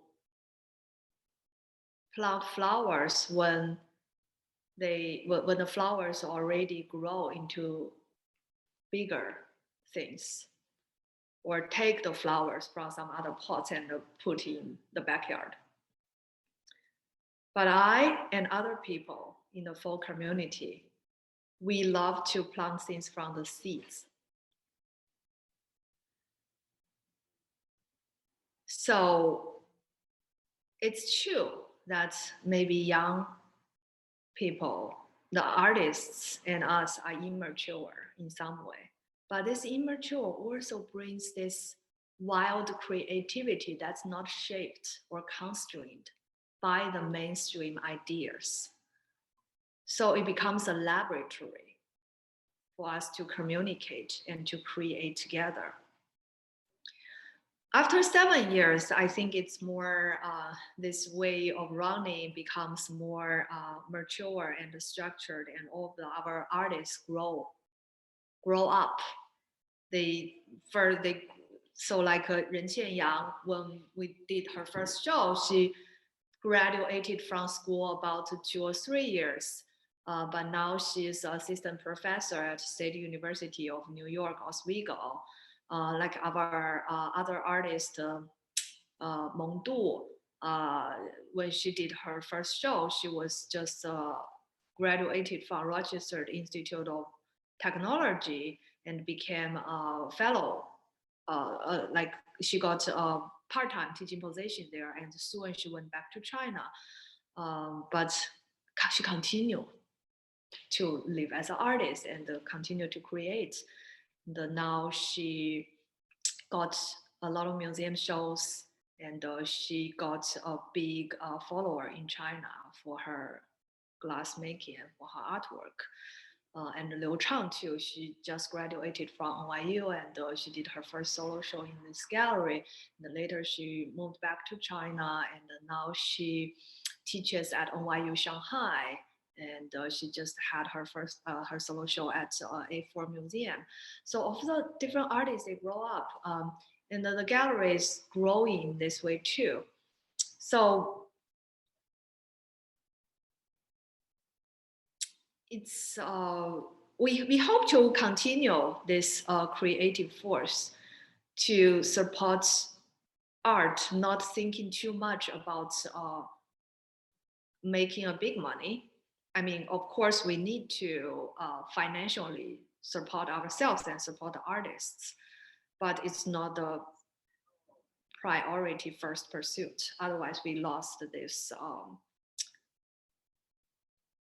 plant flowers when the flowers already grow into bigger things, or take the flowers from some other pots and put in the backyard. But I and other people in the folk community, we love to plant things from the seeds. So it's true that maybe young people, the artists and us are immature in some way. But this immature also brings this wild creativity that's not shaped or constrained by the mainstream ideas. So it becomes a laboratory for us to communicate and to create together. After 7 years, I think it's more this way of running becomes more mature and structured, and all of our artists grow up. They first they so like Ren Qianyang, when we did her first show, she graduated from school about 2 or 3 years. But now she's assistant professor at State University of New York, Oswego. Like our other artist, Meng Du, when she did her first show, she was just graduated from Rochester Institute of Technology and became a fellow. Like she got a part-time teaching position there, and soon she went back to China. But she continued to live as an artist and continue to create. And now she got a lot of museum shows, and she got a big follower in China for her glass making and for her artwork. And Liu Chang too, she just graduated from NYU, and she did her first solo show in this gallery. And later she moved back to China, and now she teaches at NYU Shanghai. And she just had her first her solo show at A4 Museum. So of the different artists, they grow up, and the gallery is growing this way too. So it's we hope to continue this creative force to support art, not thinking too much about making a big money. I mean, of course, we need to financially support ourselves and support the artists, but it's not the priority first pursuit. Otherwise, we lost this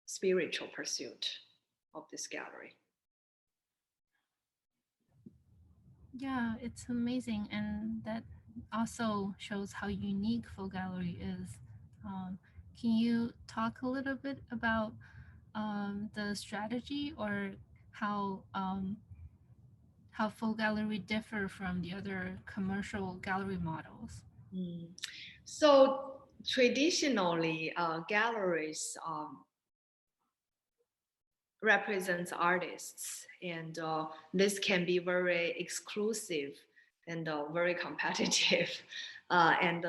spiritual pursuit of this gallery. Yeah, it's amazing, and that also shows how unique Folk Gallery is. Can you talk a little bit about the strategy, or how Folk Gallery differ from the other commercial gallery models? So traditionally, galleries represents artists, and this can be very exclusive and very competitive. And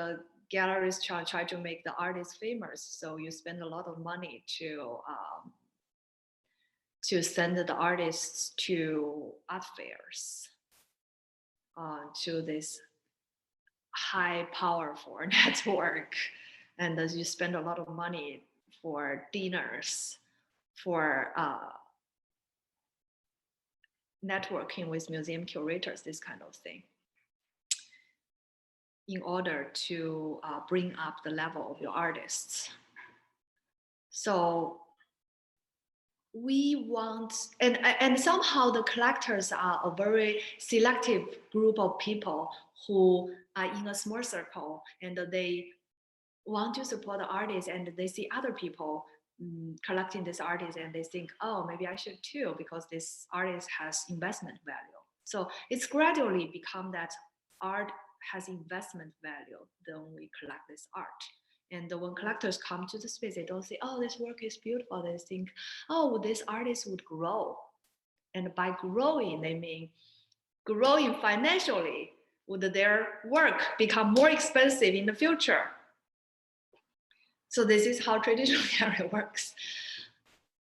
galleries try to make the artist famous, so you spend a lot of money to send the artists to art fairs, to this high powerful network, and you spend a lot of money for dinners, for networking with museum curators, this kind of thing, in order to bring up the level of your artists. So we want, and somehow the collectors are a very selective group of people who are in a small circle, and they want to support the artists, and they see other people collecting this artist, and they think, oh, maybe I should too, because this artist has investment value. So it's gradually become that art has investment value, then we collect this art. And when collectors come to the space, they don't say, oh, this work is beautiful. They think, oh, this artist would grow. And by growing, they mean growing financially. Would their work become more expensive in the future? So this is how traditional gallery works.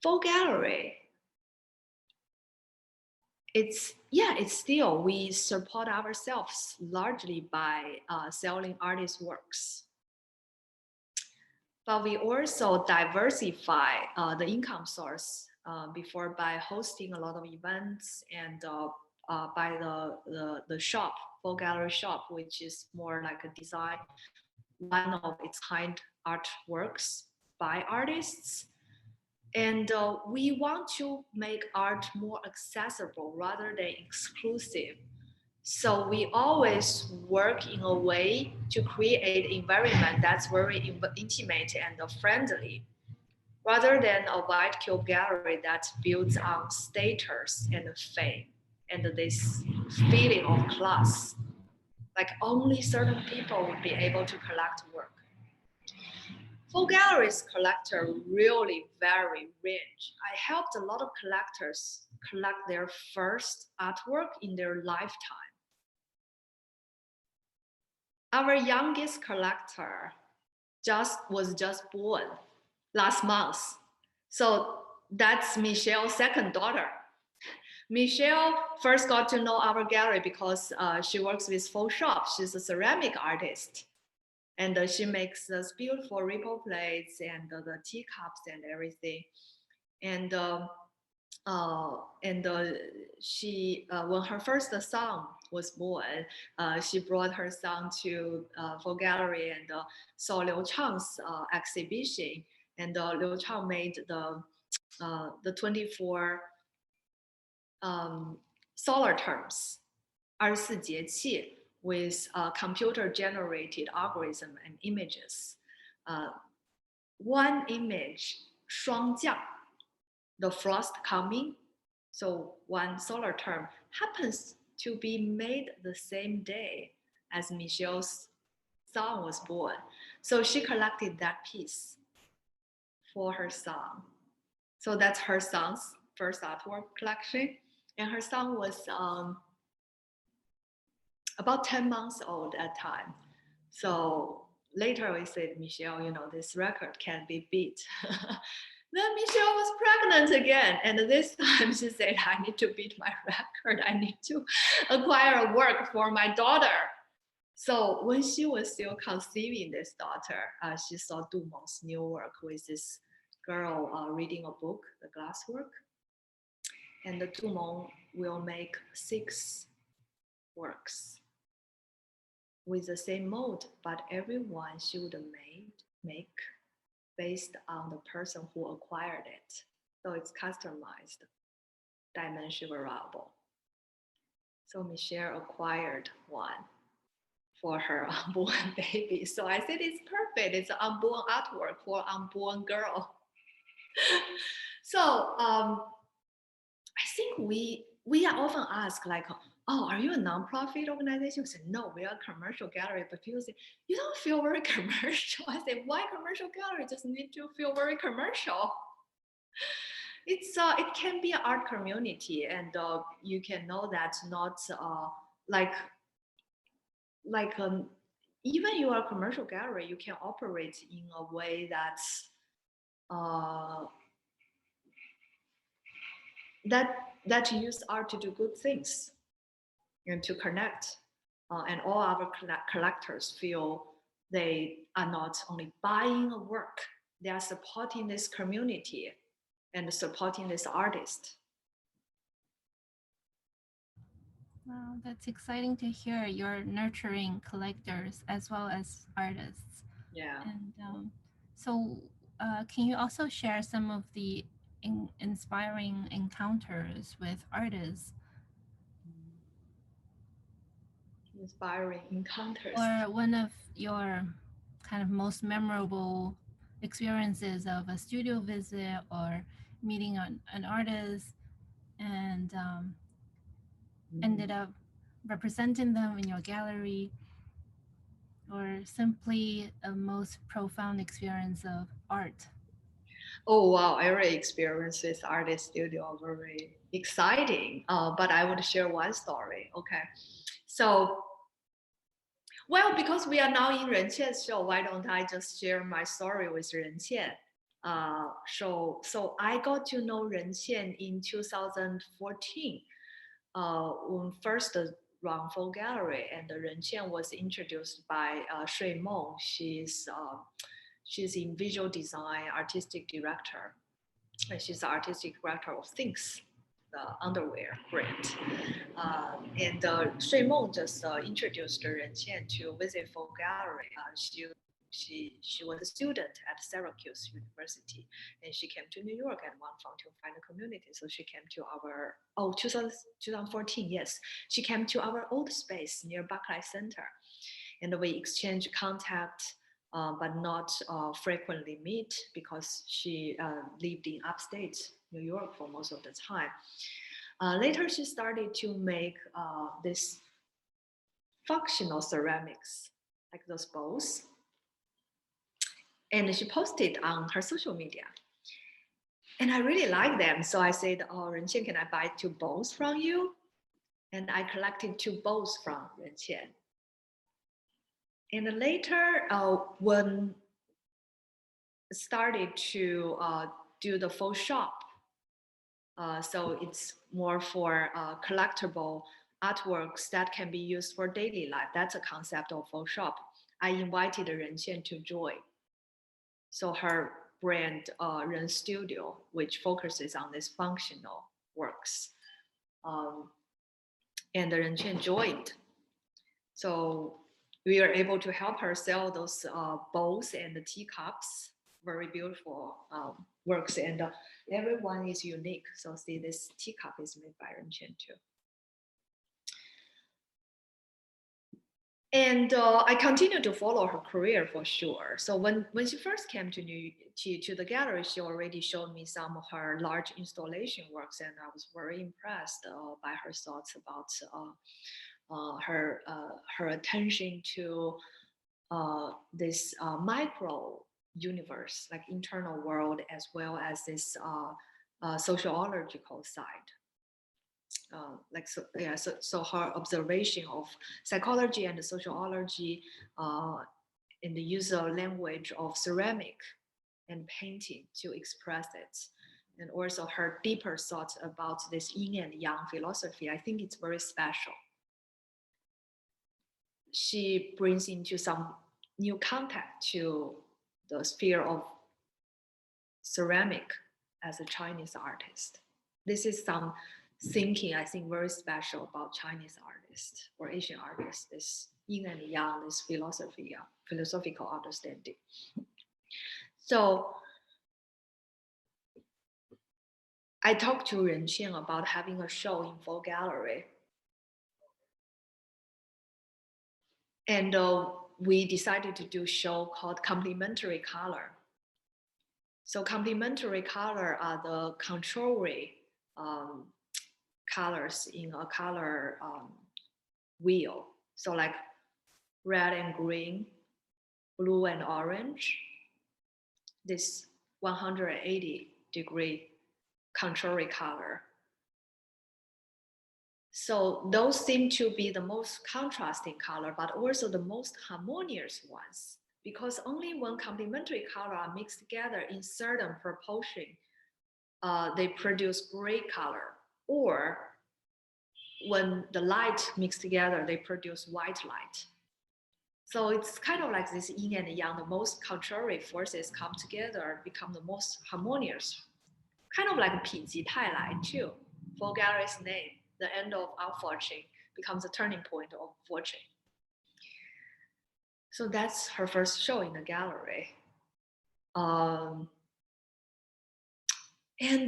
Folk gallery, it's still, we support ourselves largely by selling artists' works. But we also diversify the income source before by hosting a lot of events, and by the shop, Folk Gallery shop, which is more like a design, one of its kind artworks by artists. And we want to make art more accessible rather than exclusive. So we always work in a way to create an environment that's very intimate and friendly, rather than a white cube gallery that builds on status and fame and this feeling of class. Like only certain people would be able to collect work. Folk galleries collector really vary range. I helped a lot of collectors collect their first artwork in their lifetime. Our youngest collector was just born last month. So that's Michelle's second daughter. Michelle first got to know our gallery because she works with Folk Shop. She's a ceramic artist. And she makes those beautiful ripple plates and the teacups and everything. And And she, when her first son was born, she brought her son to Folk Gallery and saw Liu Chang's exhibition. And Liu Chang made the 24 solar terms, 24节气, with computer-generated algorithm and images. One image, 霜降, the frost coming. So one solar term happens to be made the same day as Michelle's son was born. So she collected that piece for her son. So that's her son's first artwork collection. And her son was about 10 months old at time. So later we said, Michelle, you know, this record can't be beat. Then Michelle was pregnant again. And this time she said, I need to beat my record. I need to acquire a work for my daughter. So when she was still conceiving this daughter, she saw Dumong's new work with this girl reading a book, the glass work. And the Dumong will make 6 works with the same mode, but everyone should make based on the person who acquired it. So it's customized, dimension variable. So Michelle acquired one for her unborn baby. So I said, it's perfect. It's an unborn artwork for unborn girl. So I think we are often asked like, oh, are you a nonprofit organization? We say, no, we are a commercial gallery. But people say, you don't feel very commercial. I say, why commercial gallery? Just need to feel very commercial. It's it can be an art community, and you can know that not like even you are a commercial gallery, you can operate in a way that's that use art to do good things and to connect. And all our collectors feel they are not only buying a work, they are supporting this community and supporting this artist. Wow, that's exciting to hear. You're nurturing collectors as well as artists. Yeah. And so, can you also share some of the inspiring encounters with artists? Inspiring encounters. Or one of your kind of most memorable experiences of a studio visit or meeting an artist and ended up representing them in your gallery, or simply a most profound experience of art? Oh wow, every experience with artist studio are very exciting. But I would share one story. Okay, so well, because we are now in Renqian's show, why don't I just share my story with Renqian? So I got to know Renqian in 2014 when first run Folk Gallery, and Renqian was introduced by Shui Meng. She's in visual design, artistic director. And she's the artistic director of Things, the underwear brand. And Shui Meng just introduced Ren Qian to visit Folk Gallery. She was a student at Syracuse University, and she came to New York and want to find a community. So she came to our 2014, yes, she came to our old space near Barclay Center, and we exchanged contact. But not frequently meet because she lived in upstate New York for most of the time. Later, she started to make this functional ceramics, like those bowls. And she posted on her social media. And I really like them. So I said, oh, Renqian, can I buy 2 bowls from you? And I collected 2 bowls from Renqian. And later, when started to do the full shop, so it's more for collectible artworks that can be used for daily life. That's a concept of full shop. I invited Ren Qian to join. So her brand Ren Studio, which focuses on this functional works. And Renqian joined. So we are able to help her sell those bowls and the teacups, very beautiful works. And everyone is unique. So see, this teacup is made by Renqian too. And I continue to follow her career for sure. So when she first came to the gallery, she already showed me some of her large installation works, and I was very impressed by her thoughts about her attention to this micro universe, like internal world, as well as this sociological side. So her observation of psychology and sociology in the use of language of ceramic and painting to express it, and also her deeper thoughts about this yin and yang philosophy, I think it's very special. She brings into some new contact to the sphere of ceramic as a Chinese artist. This is some thinking, I think, very special about Chinese artists or Asian artists, this yin and yang, this philosophical understanding. So I talked to Renqian about having a show in Feng Gallery. And we decided to do a show called Complementary Color. So complementary color are the contrary colors in a color wheel. So like red and green, blue and orange, this 180-degree contrary color. So those seem to be the most contrasting color, but also the most harmonious ones, because only when complementary color are mixed together in certain proportion, they produce gray color, or when the light mixed together, they produce white light. So it's kind of like this yin and yang, the most contrary forces come together, become the most harmonious. Kind of like 否极泰来 too, for gallery's name. The end of our fortune becomes a turning point of fortune. So that's her first show in the gallery. And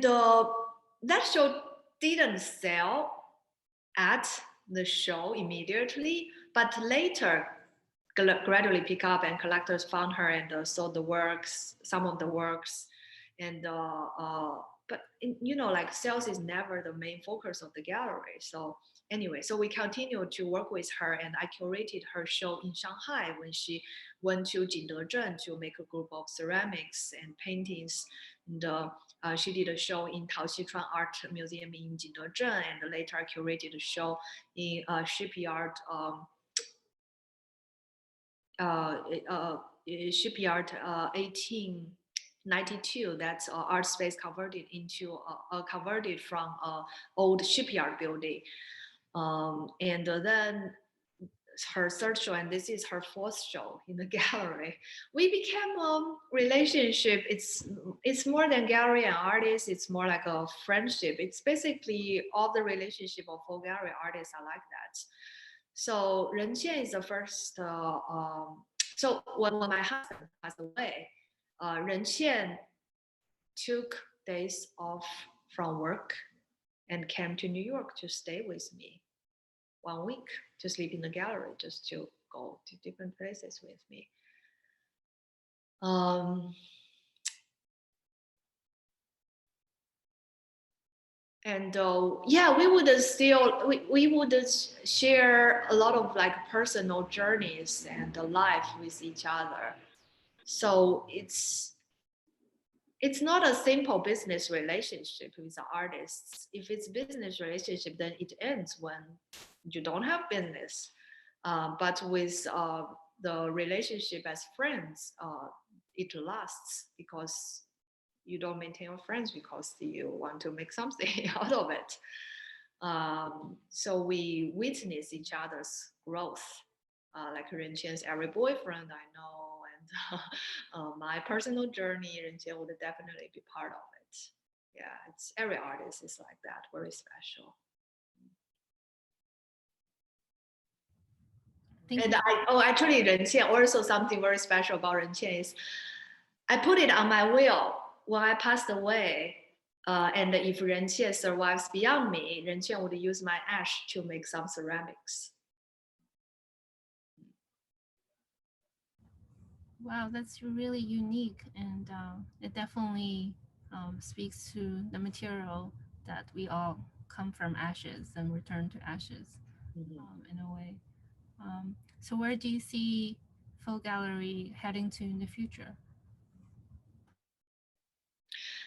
that show didn't sell at the show immediately, but later gradually pick up, and collectors found her and sold the works, some of the works. And but like sales is never the main focus of the gallery. So anyway, so we continued to work with her, and I curated her show in Shanghai when she went to Jingdezhen to make a group of ceramics and paintings. And she did a show in Sichuan Art Museum in Jingdezhen, and later I curated a show in Shipyard Shipyard 1892. That's art space converted from an old shipyard building. And then her third show, and this is her fourth show in the gallery, we became a relationship. It's more than gallery and artists. It's more like a friendship. It's basically all the relationship of full gallery artists are like that. So Renqian is the first. So when my husband passed away, Renqian took days off from work and came to New York to stay with me 1 week, to sleep in the gallery, just to go to different places with me. And yeah, we would share a lot of like personal journeys and life with each other. So it's not a simple business relationship with the artists. If it's business relationship, then it ends when you don't have business. But with the relationship as friends, it lasts, because you don't maintain your friends because you want to make something out of it. So we witness each other's growth. Like Renqian's every boyfriend I know, and my personal journey, Renqian would definitely be part of it. Yeah, it's every artist is like that, very special. Thank And you. actually, Ren Qian, also something very special about Ren Qian is I put it on my will when I passed away. And if Ren Qian survives beyond me, Ren Qian would use my ash to make some ceramics. Wow, that's really unique, and it definitely speaks to the material that we all come from ashes and return to ashes in a way. So, where do you see Folk Gallery heading to in the future?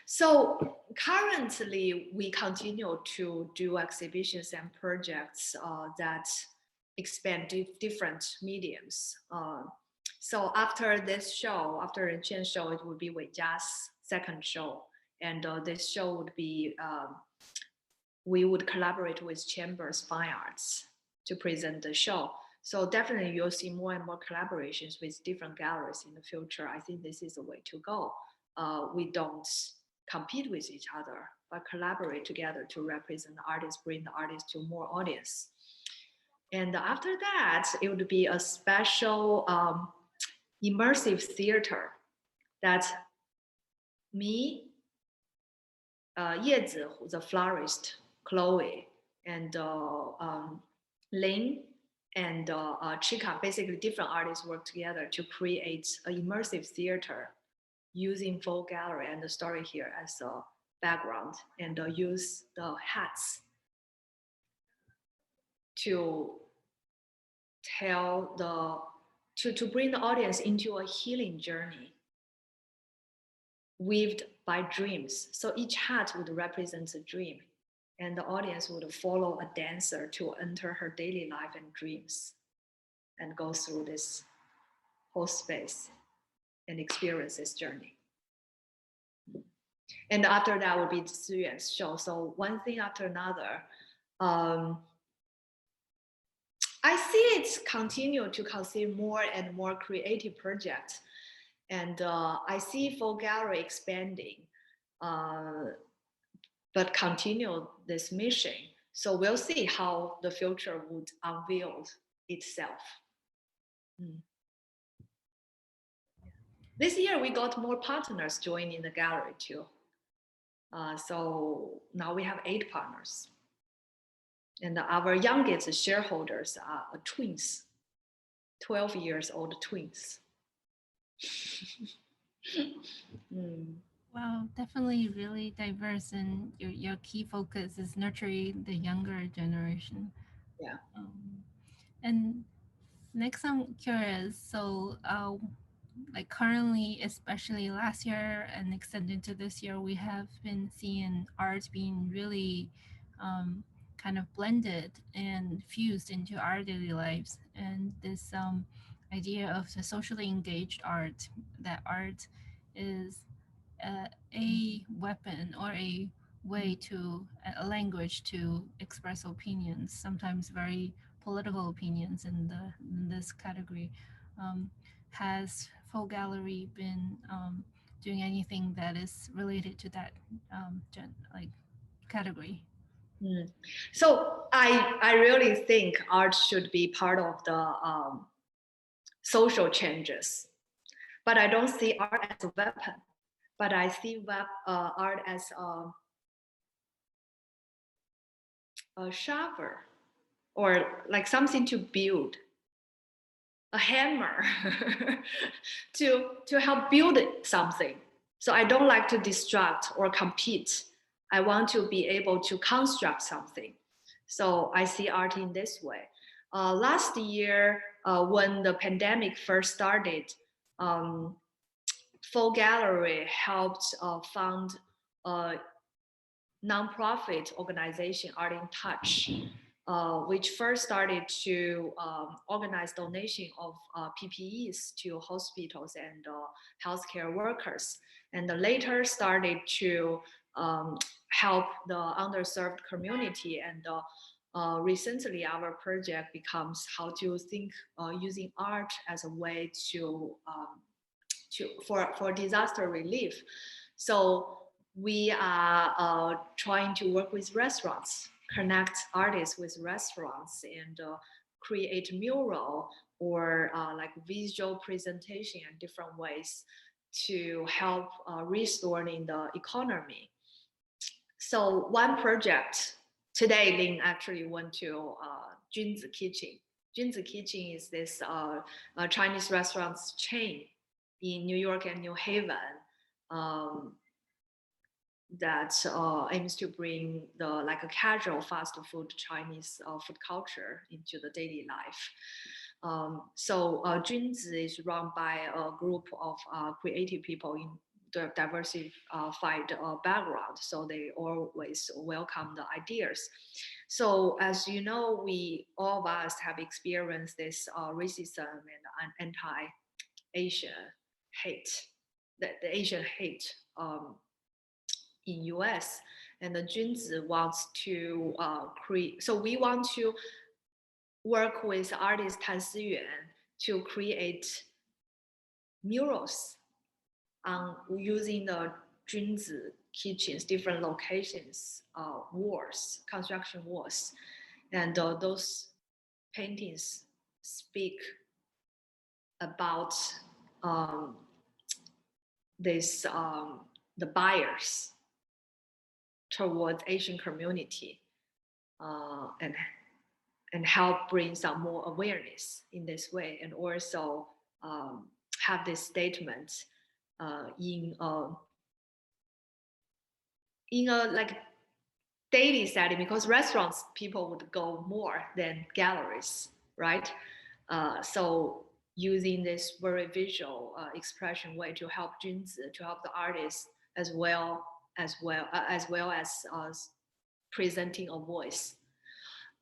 So currently, we continue to do exhibitions and projects that expand different mediums. So after this show, after Ren Qian show, it would be Wei Jia's second show, and this show would be we would collaborate with Chambers Fine Arts to present the show. So definitely you'll see more and more collaborations with different galleries in the future. I think this is the way to go. We don't compete with each other, but collaborate together to represent the artists, bring the artists to more audience. And after that, it would be a special immersive theater that me, Yezi, the florist, Chloe, and Ling and Chika, basically different artists work together to create an immersive theater using folk gallery and the story here as a background, and use the hats to tell to bring the audience into a healing journey weaved by dreams. So each hat would represent a dream, and the audience would follow a dancer to enter her daily life and dreams and go through this whole space and experience this journey. And after that would be the Siyuan's show. So one thing after another. I see it continue to conceive more and more creative projects. And I see Folk Gallery expanding, but continue this mission. So we'll see how the future would unveil itself. This year we got more partners joining the gallery too. So now we have 8 partners. And our youngest shareholders are twins, 12 years old twins. Wow, definitely really diverse, and your key focus is nurturing the younger generation. Yeah. And next, I'm curious. So, like currently, especially last year and extended to this year, we have been seeing art being really kind of blended and fused into our daily lives. And this idea of the socially engaged art, that art is a weapon or a way to a language to express opinions, sometimes very political opinions in this category. Has Folk Gallery been doing anything that is related to that like category? So I really think art should be part of the social changes, but I don't see art as a weapon, but I see art as a shovel or like something to build, a hammer to help build something. So I don't like to distract or compete. I want to be able to construct something. So I see art in this way. Last year, when the pandemic first started, Folk Gallery helped fund a nonprofit organization, Art in Touch, which first started to organize donation of PPEs to hospitals and healthcare workers, and later started to help the underserved community. And recently, our project becomes how to think using art as a way to for disaster relief. So we are trying to work with restaurants, connect artists with restaurants, and create mural or like visual presentation in different ways to help restoring the economy. So one project today, Lin actually went to Junzi Kitchen. Junzi Kitchen is this Chinese restaurants chain in New York and New Haven. Um, that aims to bring the like a casual fast food Chinese food culture into the daily life. So Junzi is run by a group of creative people in the diversified background, so they always welcome the ideas. So as you know, we all of us have experienced this racism and anti-Asian hate, the Asian hate in US, and the Junzi wants to create. So we want to work with artist Tan Siyuan to create murals using the Junzi kitchens, different locations, walls, construction walls, and those paintings speak about um, this the buyers towards Asian community and help bring some more awareness in this way, and also have this statement in a like daily setting, because restaurants people would go more than galleries, right? So using this very visual expression way to help Junzi, to help the artists as presenting a voice.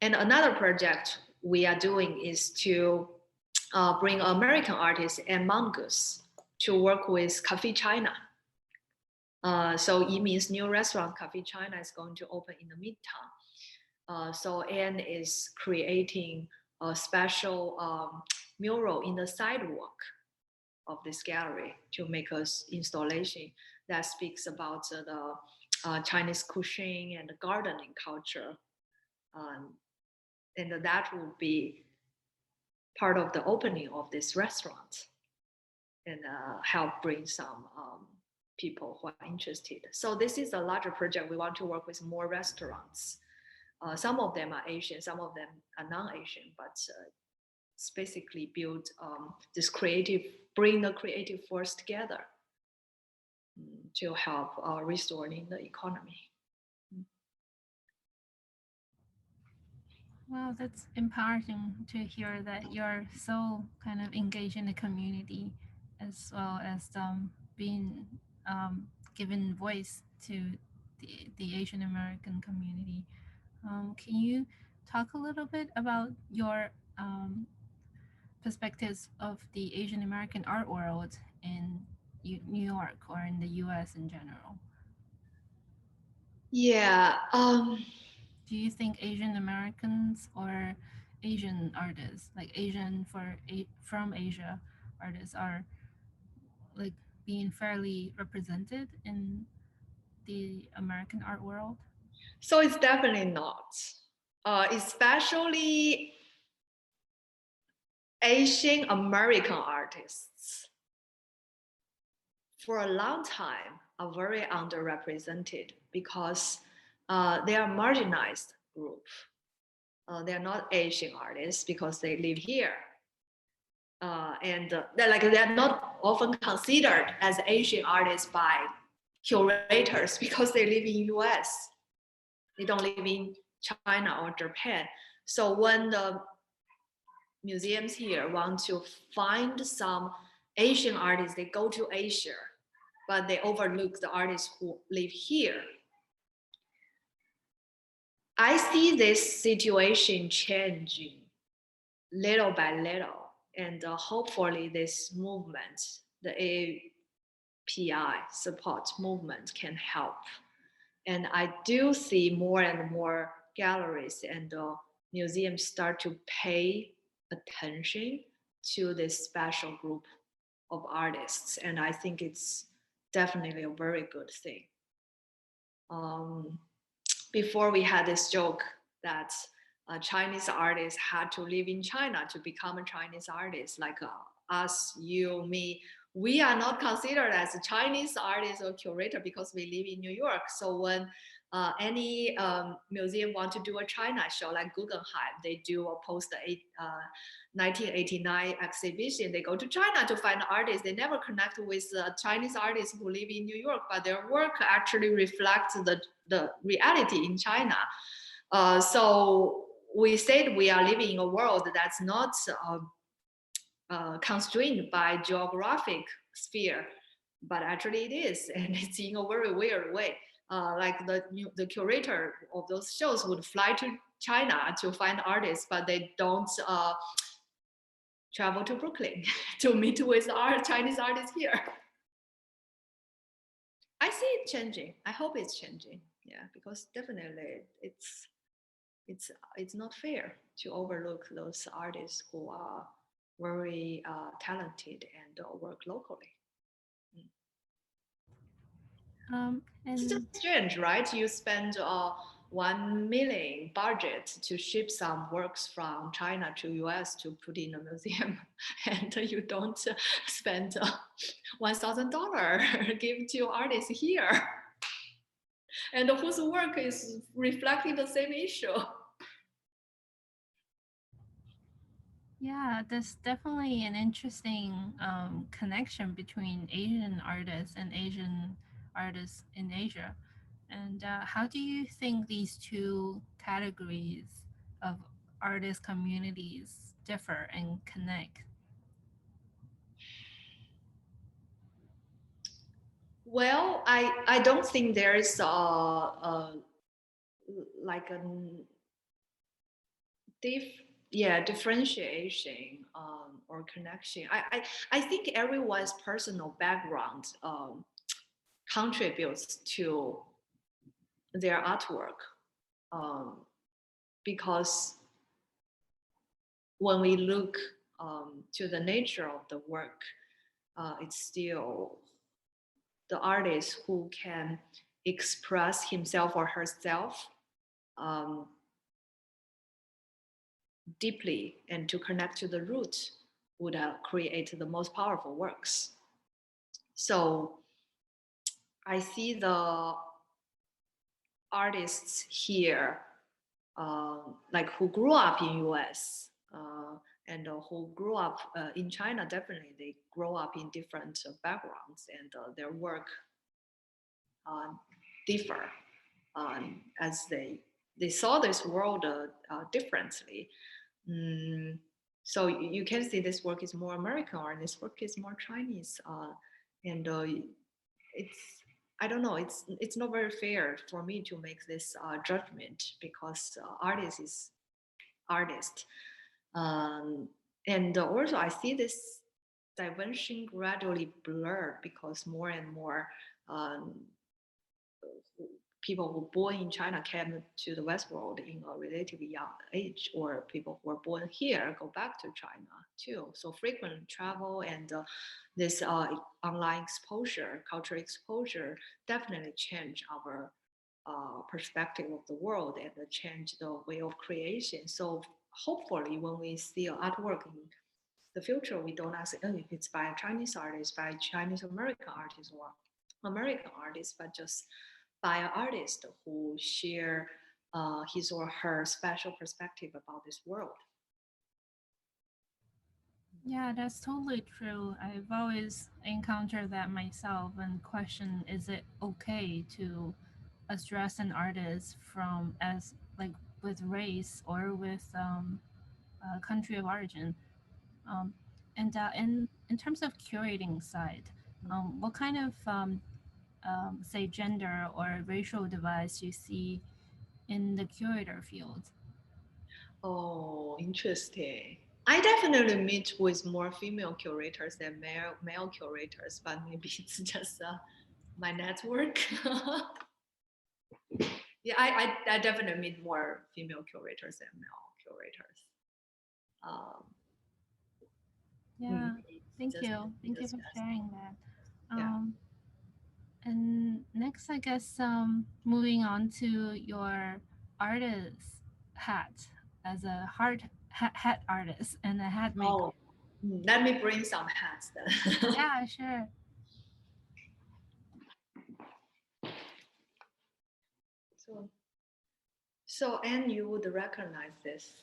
And another project we are doing is to bring American artist and Mongoose to work with Cafe China. So it means new restaurant Cafe China is going to open in the midtown. So Anne is creating a special mural in the sidewalk of this gallery to make us installation that speaks about the Chinese cuisine and the gardening culture. And that will be part of the opening of this restaurant and help bring some people who are interested. So this is a larger project. We want to work with more restaurants. Some of them are Asian, some of them are non-Asian, but it's basically build this creative, bring the creative force together to help restoring the economy. Well, that's empowering to hear that you're so kind of engaged in the community, as well as being given voice to the Asian American community. Can you talk a little bit about your perspectives of the Asian American art world in New York or in the US in general? Yeah. Do you think Asian Americans or Asian artists, like Asian from Asia artists, are like being fairly represented in the American art world? So it's definitely not, especially Asian American artists for a long time are very underrepresented because they are marginalized group. They are not Asian artists because they live here. And they're not often considered as Asian artists by curators because they live in US. They don't live in China or Japan. So when the museums here want to find some Asian artists, they go to Asia, but they overlook the artists who live here. I see this situation changing little by little, and hopefully this movement, the API support movement, can help. And I do see more and more galleries and museums start to pay attention to this special group of artists. And I think it's definitely a very good thing. Um, Before we had this joke that Chinese artists had to live in China to become a Chinese artist, like us, you, me. We are not considered as a Chinese artist or curator because we live in New York. So when any museum want to do a China show like Guggenheim, they do a post 1989 exhibition. They go to China to find artists. They never connect with Chinese artists who live in New York, but their work actually reflects the reality in China. So we said we are living in a world that's not constrained by geographic sphere, but actually it is, and it's in a very weird way. Like the curator of those shows would fly to China to find artists, but they don't travel to Brooklyn to meet with our Chinese artists here. I see it changing. I hope it's changing. Yeah, because definitely it's not fair to overlook those artists who are very talented and work locally. It's just And strange, right? You spend 1 million budget to ship some works from China to US to put in a museum, and you don't spend $1,000 give to artists here, and whose work is reflecting the same issue. yeah, there's definitely an interesting connection between Asian artists and Asian artists in Asia. And how do you think these two categories of artist communities differ and connect? Well, I don't think there's like a differentiation or connection. I think everyone's personal background contributes to their artwork, um, because when we look to the nature of the work, it's still the artist who can express himself or herself um, deeply and to connect to the root would create the most powerful works. So I see the artists here, like who grew up in US and who grew up in China. Definitely, they grow up in different backgrounds, and their work uh, differ as they saw this world differently. Mm, so you can see this work is more American or this work is more Chinese, and it's I don't know. It's not very fair for me to make this judgment because artist is artist, um, and also I see this dimension gradually blurred because more and more um, people who were born in China came to the West world in a relatively young age, or people who were born here go back to China too. So frequent travel and this online exposure, cultural exposure, definitely change our perspective of the world and change the way of creation. So hopefully, when we see artwork in the future, we don't ask if it's by a Chinese artist, by Chinese American artist, or American artist, but just by an artist who share his or her special perspective about this world. Yeah, that's totally true. I've always encountered that myself and question, is it okay to address an artist from as like with race or with country of origin? Um, and in terms of curating side, what kind of say gender or racial device you see in the curator field? Oh, interesting. I definitely meet with more female curators than male curators, but maybe it's just my network. Yeah, I definitely meet more female curators than male curators. Um, Yeah, thank just you. Thank you just for yes. sharing that. Yeah. And next next, I guess, moving on to your artist hat as a hat artist and a hat maker. Oh, let me bring some hats then. Yeah, sure. so, so, and you would recognize this.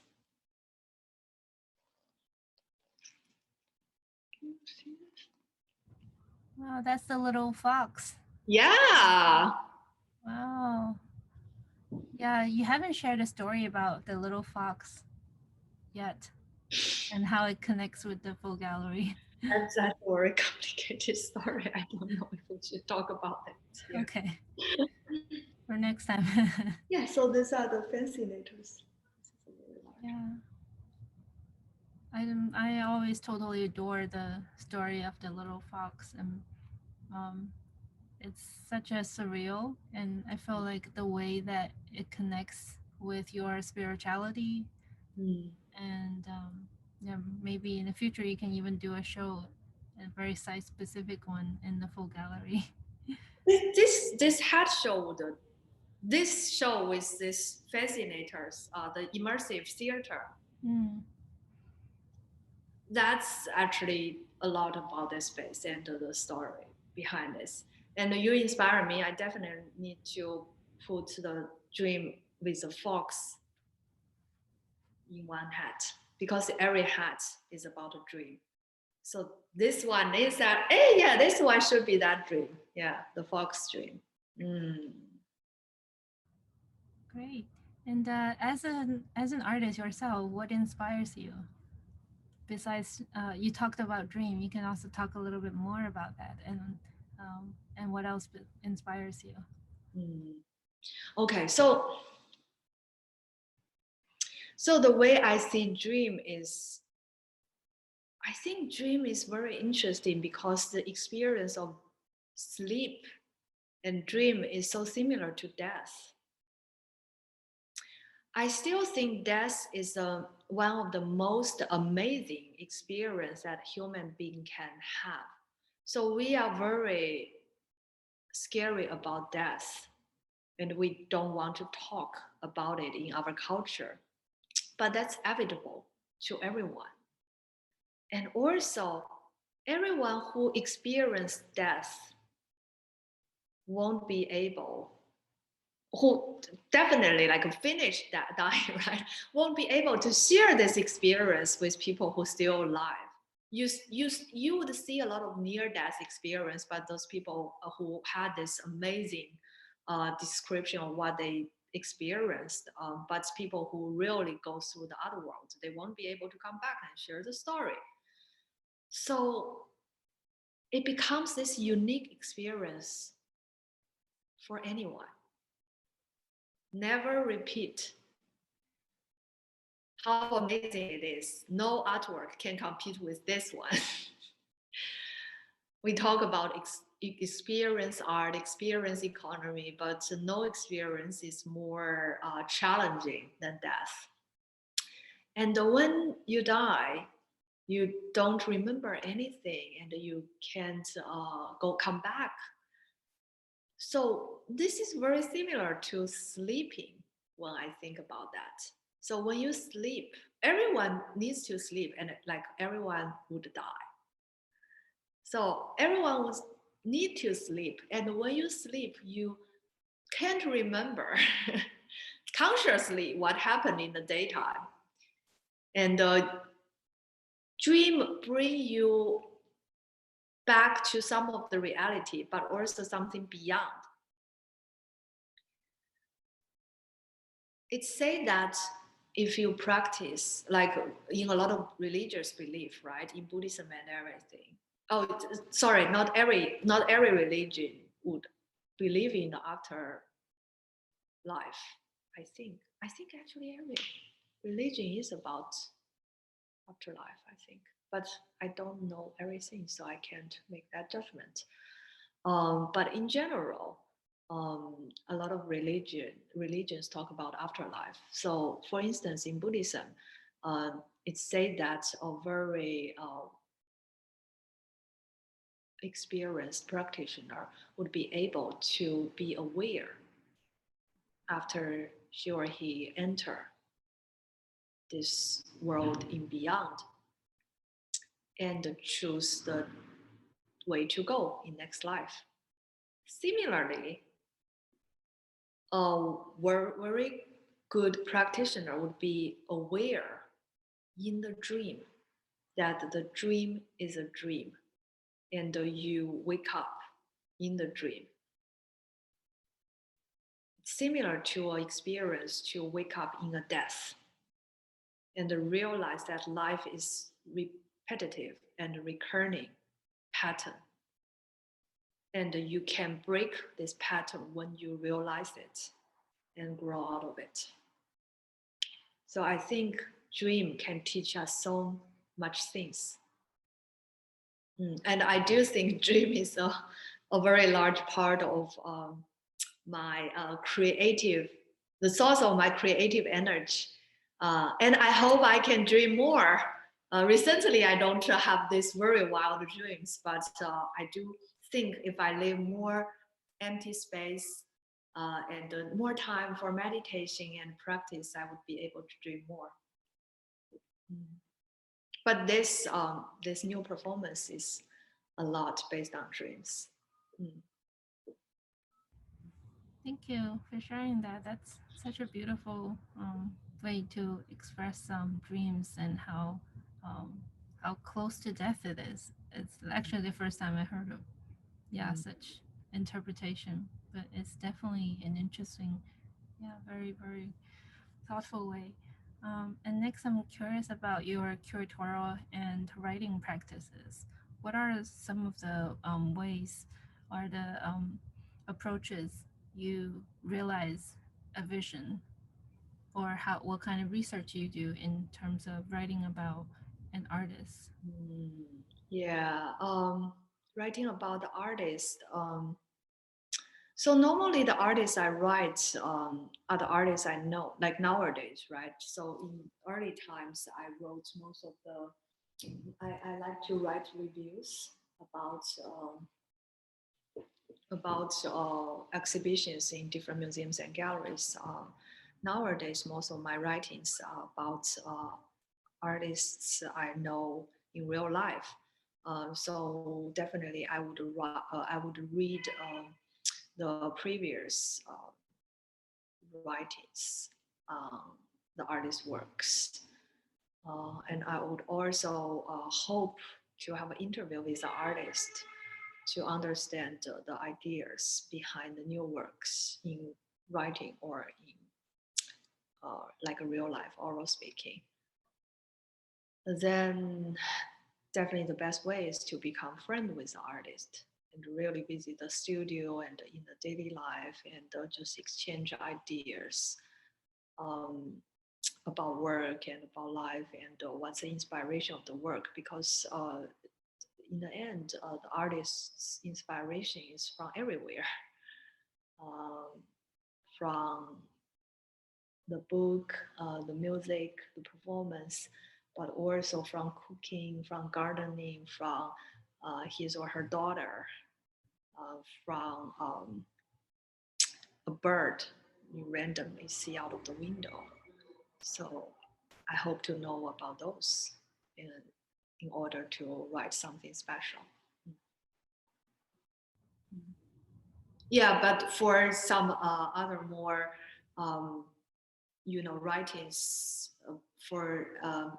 Wow, that's the little fox. Yeah. Wow. Yeah, you haven't shared a story about the little fox yet and how it connects with the full gallery. That's a very complicated story. I don't know if we should talk about it here. Okay, for next time. Yeah, so these are the fascinators. Yeah. I always totally adore the story of the little fox, and um, it's such a surreal, and I feel like the way that it connects with your spirituality, Mm. and yeah, maybe in the future you can even do a show, a very site specific one in the full gallery. This hat show this show with these fascinators, the immersive theater. Mm, That's actually a lot about this space and the story behind this. And you inspire me. I definitely need to put the dream with the fox in one hat because every hat is about a dream. So this one is that, hey, yeah, this one should be that dream. Yeah, the fox dream. Mm. great. And as an artist yourself, what inspires you? Besides, you talked about dream. You can also talk a little bit more about that, and what else inspires you. Mm. Okay, so the way I see dream is, I think dream is very interesting because the experience of sleep and dream is so similar to death. I still think death is one of the most amazing experience that human being can have. So we are very scary about death and we don't want to talk about it in our culture. But that's inevitable to everyone. And also, everyone who experienced death won't be able, who definitely like finish that dying, right, won't be able to share this experience with people who still alive. You would see a lot of near-death experience, but those people who had this amazing description of what they experienced, but people who really go through the other world, they won't be able to come back and share the story. So it becomes this unique experience for anyone. Never repeat. How amazing it is. No artwork can compete with this one. We talk about experience art, experience economy, but no experience is more challenging than death. And when you die, you don't remember anything and you can't come back. So this is very similar to sleeping when I think about that. So when you sleep, everyone needs to sleep and like everyone would die. So everyone would need to sleep. And when you sleep, you can't remember consciously what happened in the daytime. And dream bring you back to some of the reality, but also something beyond. It's said that if you practice, like in a lot of religious belief, right, in Buddhism and everything. Oh, sorry, not every religion would believe in the afterlife. I think actually every religion is about afterlife. I think, but I don't know everything, so I can't make that judgment. But in general, a lot of religions talk about afterlife. So, for instance, in Buddhism, it's said that a very experienced practitioner would be able to be aware after she or he enter this world in beyond and choose the way to go in next life. Similarly, a very good practitioner would be aware in the dream that the dream is a dream and you wake up in the dream. It's similar to an experience to wake up in a death and realize that life is repetitive and recurring pattern. And you can break this pattern when you realize it and grow out of it. So I think dream can teach us so much things. And I do think dream is a very large part of my creative, the source of my creative energy. And I hope I can dream more. Recently, I don't have these very wild dreams, but I do think if I leave more empty space and more time for meditation and practice, I would be able to dream more. Mm. But this new performance is a lot based on dreams. Mm. Thank you for sharing that. That's such a beautiful way to express dreams and um, how close to death it is. It's actually the first time I heard of such interpretation, but it's definitely an interesting, very very thoughtful way. And next, I'm curious about your curatorial and writing practices. What are some of the ways or the approaches you realize a vision, or what kind of research you do in terms of writing about an artist? Mm, yeah, writing about the artist. So normally the artists I write are the artists I know, like nowadays, right? So in early times, I wrote most of the. I like to write reviews about exhibitions in different museums and galleries. Nowadays, most of my writings are about artists I know in real life. So definitely, I would read the previous writings, the artist's works, and I would also hope to have an interview with the artist to understand the ideas behind the new works in writing or in like a real life oral speaking. Then definitely the best way is to become friend with the artist and really visit the studio and in the daily life and just exchange ideas um, about work and about life and what's the inspiration of the work because in the end the artist's inspiration is from everywhere um, from the book, the music, the performance, but also from cooking, from gardening, from his or her daughter, from a bird you randomly see out of the window. So I hope to know about those in order to write something special. Yeah, but for some other more um, writings for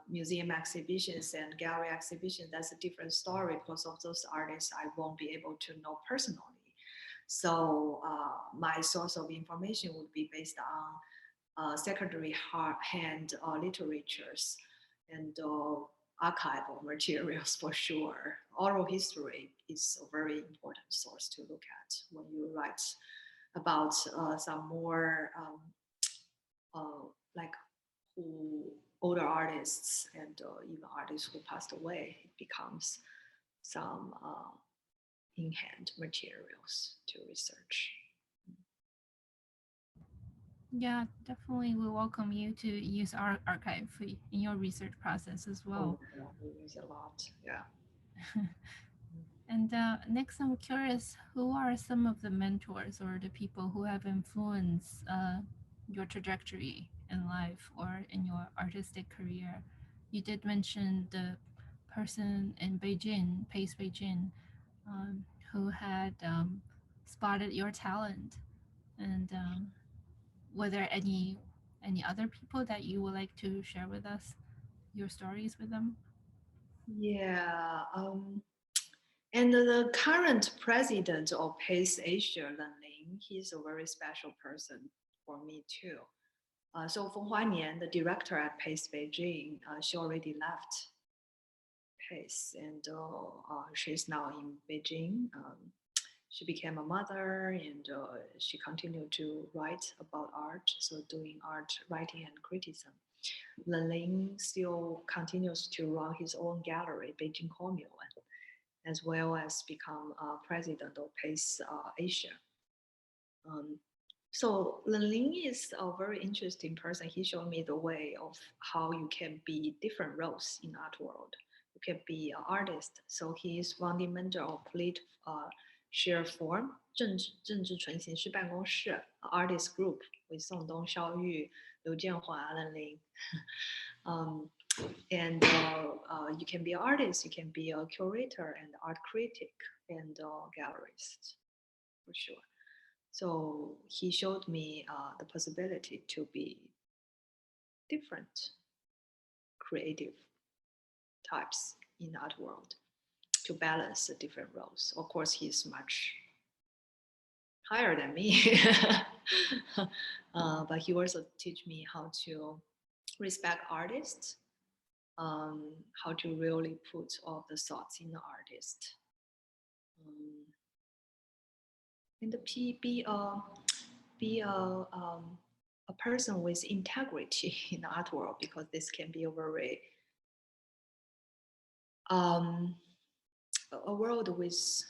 museum exhibitions and gallery exhibitions, that's a different story because of those artists I won't be able to know personally. So my source of information would be based on secondary hand literatures and archival materials for sure. Oral history is a very important source to look at when you write about some more uh, like who older artists and even artists who passed away. It becomes some in-hand materials to research. Yeah, definitely. We welcome you to use our archive in your research process as Oh, well. yeah, we use a lot. Yeah. And next, I'm curious, who are some of the mentors or the people who have influenced your trajectory in life or in your artistic career? You did mention the person in Beijing, Pace Beijing, who had spotted your talent. And were there any other people that you would like to share with us your stories with them? Yeah. And the current president of Pace Asia, Len Ling, he's a very special person for me too. So Feng Huanian, the director at Pace Beijing, she already left Pace, and she's now in Beijing. She became a mother, and she continued to write about art, so doing art writing and criticism. Len Ling still continues to run his own gallery, Beijing Huanian, as well as become president of Pace Asia. Um, so Len Ling is a very interesting person. He showed me the way of how you can be different roles in art world. You can be an artist. So he is founding member of Plate Share Form 政治纯形式办公室 artist group with 宋冬、肖玉、刘建华、Len Ling. um, and you can be an artist, you can be a curator and art critic and gallerist for sure. So he showed me the possibility to be different creative types in the art world to balance the different roles. Of course, he's much higher than me, but he also teach me how to respect artists, how to really put all the thoughts in the artist, and be a person with integrity in the art world, because this can be a very a world with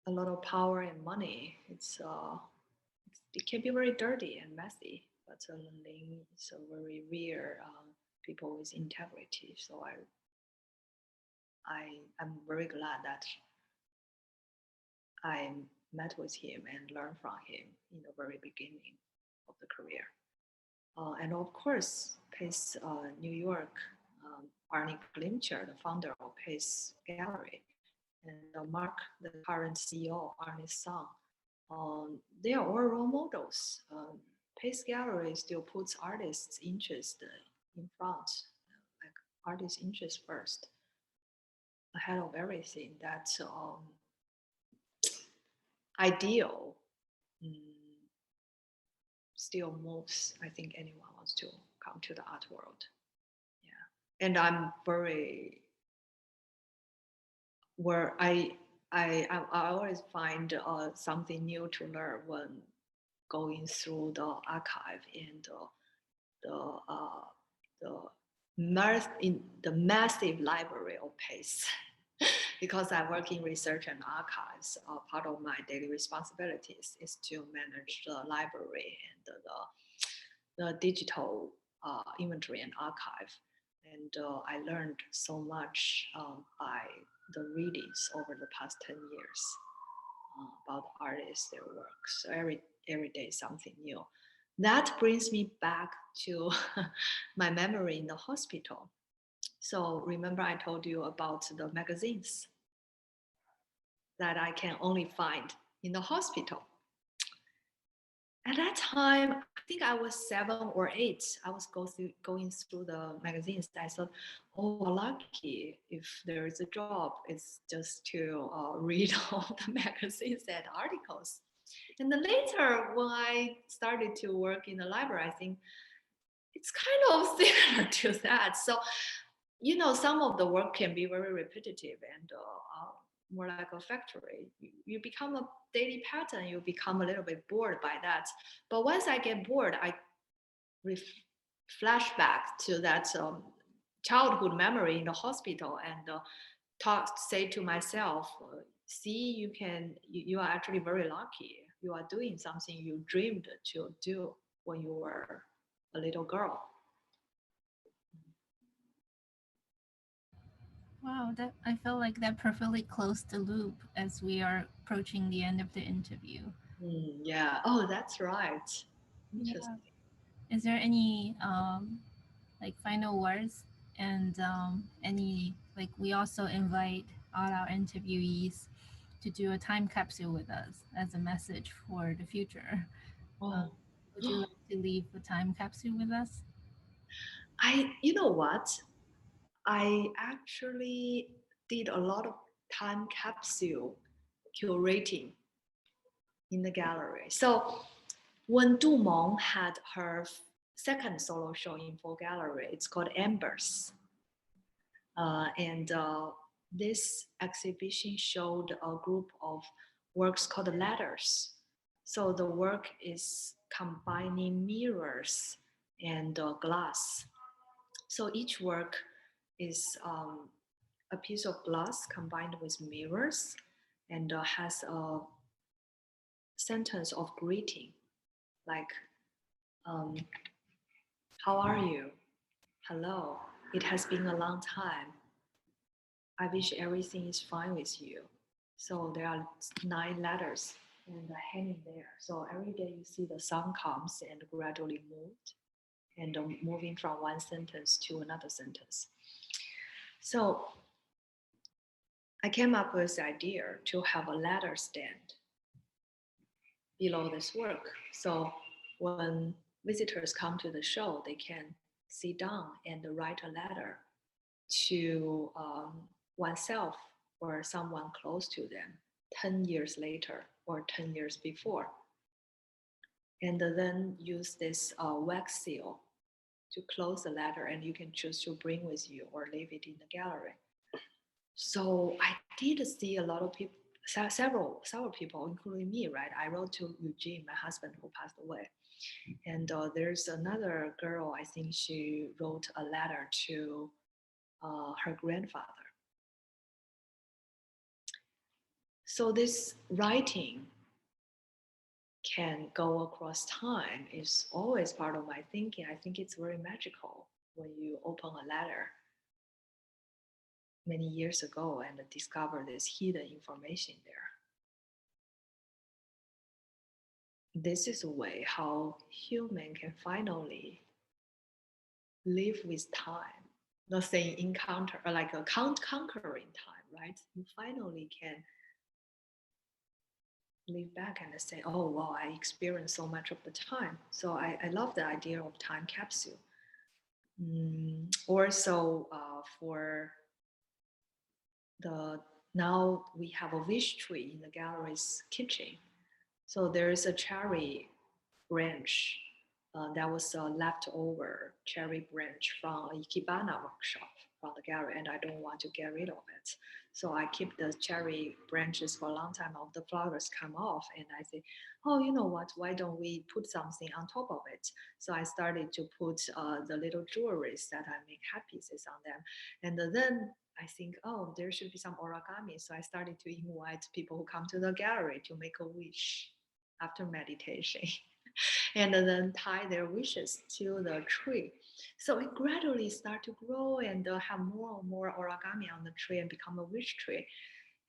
a lot of power and money. It can be very dirty and messy, but Ling is a very rare people with integrity. So I'm very glad that I met with him and learned from him in the very beginning of the career. And of course, Pace New York, Arnie Glimcher, the founder of Pace Gallery, and Mark, the current CEO, Arnie's son, they are all role models. Pace Gallery still puts artists' interest in front, like artists' interest first, ahead of everything. That's ideal. Still moves, I think anyone wants to come to the art world. Yeah. And I'm very where I always find something new to learn when going through the archive and the massive library of Pace. Because I work in research and archives, part of my daily responsibilities is to manage the library and the digital inventory and archive. And I learned so much by the readings over the past 10 years about artists, their work. So every day something new. That brings me back to my memory in the hospital. So remember I told you about the magazines that I can only find in the hospital. At that time, I think I was 7 or 8. I was going through the magazines. I thought, oh, lucky if there is a job, it's just to read all the magazines and articles. And then later, when I started to work in the library, I think it's kind of similar to that. So, some of the work can be very repetitive and more like a factory. You become a daily pattern, you become a little bit bored by that. But once I get bored, I flash back to that childhood memory in the hospital and say to myself, see, you are actually very lucky. You are doing something you dreamed to do when you were a little girl. Wow, that I felt like that perfectly closed the loop as we are approaching the end of the interview. Yeah. Oh, that's right. Yeah. Interesting. Is there any like final words and any like we also invite all our interviewees to do a time capsule with us as a message for the future. Uh, Oh, would you like to leave a time capsule with us? you know what? I actually did a lot of time capsule curating in the gallery. So when Du Meng had her second solo show in Full Gallery, it's called Embers. And this exhibition showed a group of works called letters. So the work is combining mirrors and glass. So each work is a piece of glass combined with mirrors and has a sentence of greeting like, um, how are you? Hello, it has been a long time. I wish everything is fine with you. So there are 9 letters and hanging there. So every day you see the sun comes and gradually moved and moving from one sentence to another sentence. So I came up with the idea to have a letter stand below this work. So when visitors come to the show, they can sit down and write a letter to oneself or someone close to them 10 years later or 10 years before. And then use this wax seal to close the letter, and you can choose to bring with you or leave it in the gallery. So I did see a lot of people, several people, including me, right? I wrote to Eugene, my husband who passed away. And there's another girl, I think she wrote a letter to her grandfather. So this writing can go across time is always part of my thinking. I think it's very magical when you open a letter many years ago and discover this hidden information there. This is a way how human can finally live with time. Not saying encounter or like a conquering time, right? You finally can live back and say, oh wow, I experienced so much of the time. So I love the idea of time capsule. Also for the now we have a wish tree in the gallery's kitchen. So there is a cherry branch that was a leftover cherry branch from a Ikebana workshop from the gallery, and I don't want to get rid of it. So I keep the cherry branches for a long time. Of the flowers come off, and I say, oh, you know what? Why don't we put something on top of it? So I started to put the little jewelries that I make hat pieces on them, and then I think, oh, there should be some origami. So I started to invite people who come to the gallery to make a wish after meditation and then tie their wishes to the tree. So it gradually start to grow and have more and more origami on the tree and become a wish tree.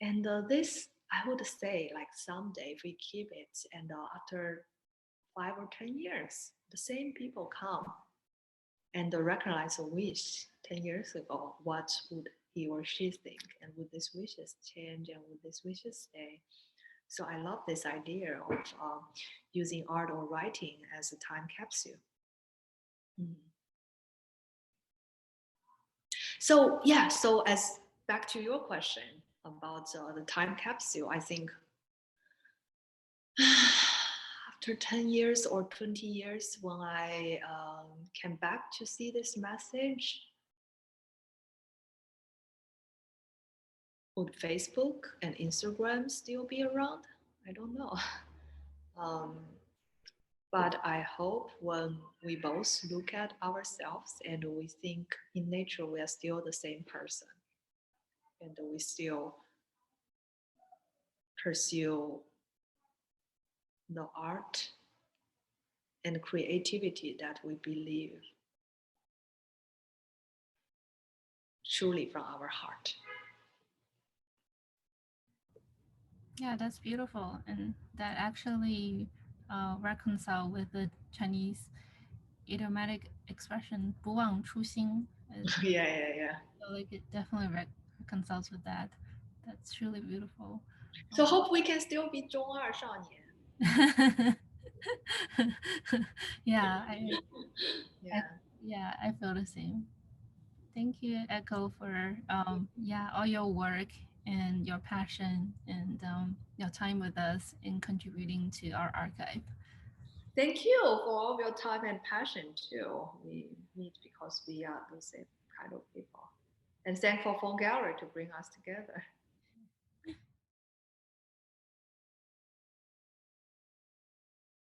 And this, I would say, like someday if we keep it and after 5 or 10 years, the same people come and recognize a wish 10 years ago, what would he or she think? And would these wishes change and would these wishes stay? So I love this idea of using art or writing as a time capsule. Mm. So yeah, so as back to your question about the time capsule, I think after 10 years or 20 years, when I came back to see this message, would Facebook and Instagram still be around? I don't know. Um, but I hope when we both look at ourselves and we think in nature we are still the same person and we still pursue the art and creativity that we believe truly from our heart. Yeah, that's beautiful, and that actually reconcile with the Chinese idiomatic expression "不忘初心." Yeah, yeah, yeah. So like it definitely reconciles with that. That's truly beautiful. So hope we can still be 中二少年. Yeah, I Yeah. yeah, I feel the same. Thank you, Echo, for yeah, all your work and your passion and your time with us in contributing to our archive. Thank you for all of your time and passion too. We meet because we are the same kind of people. And thank for Feng Gallery to bring us together.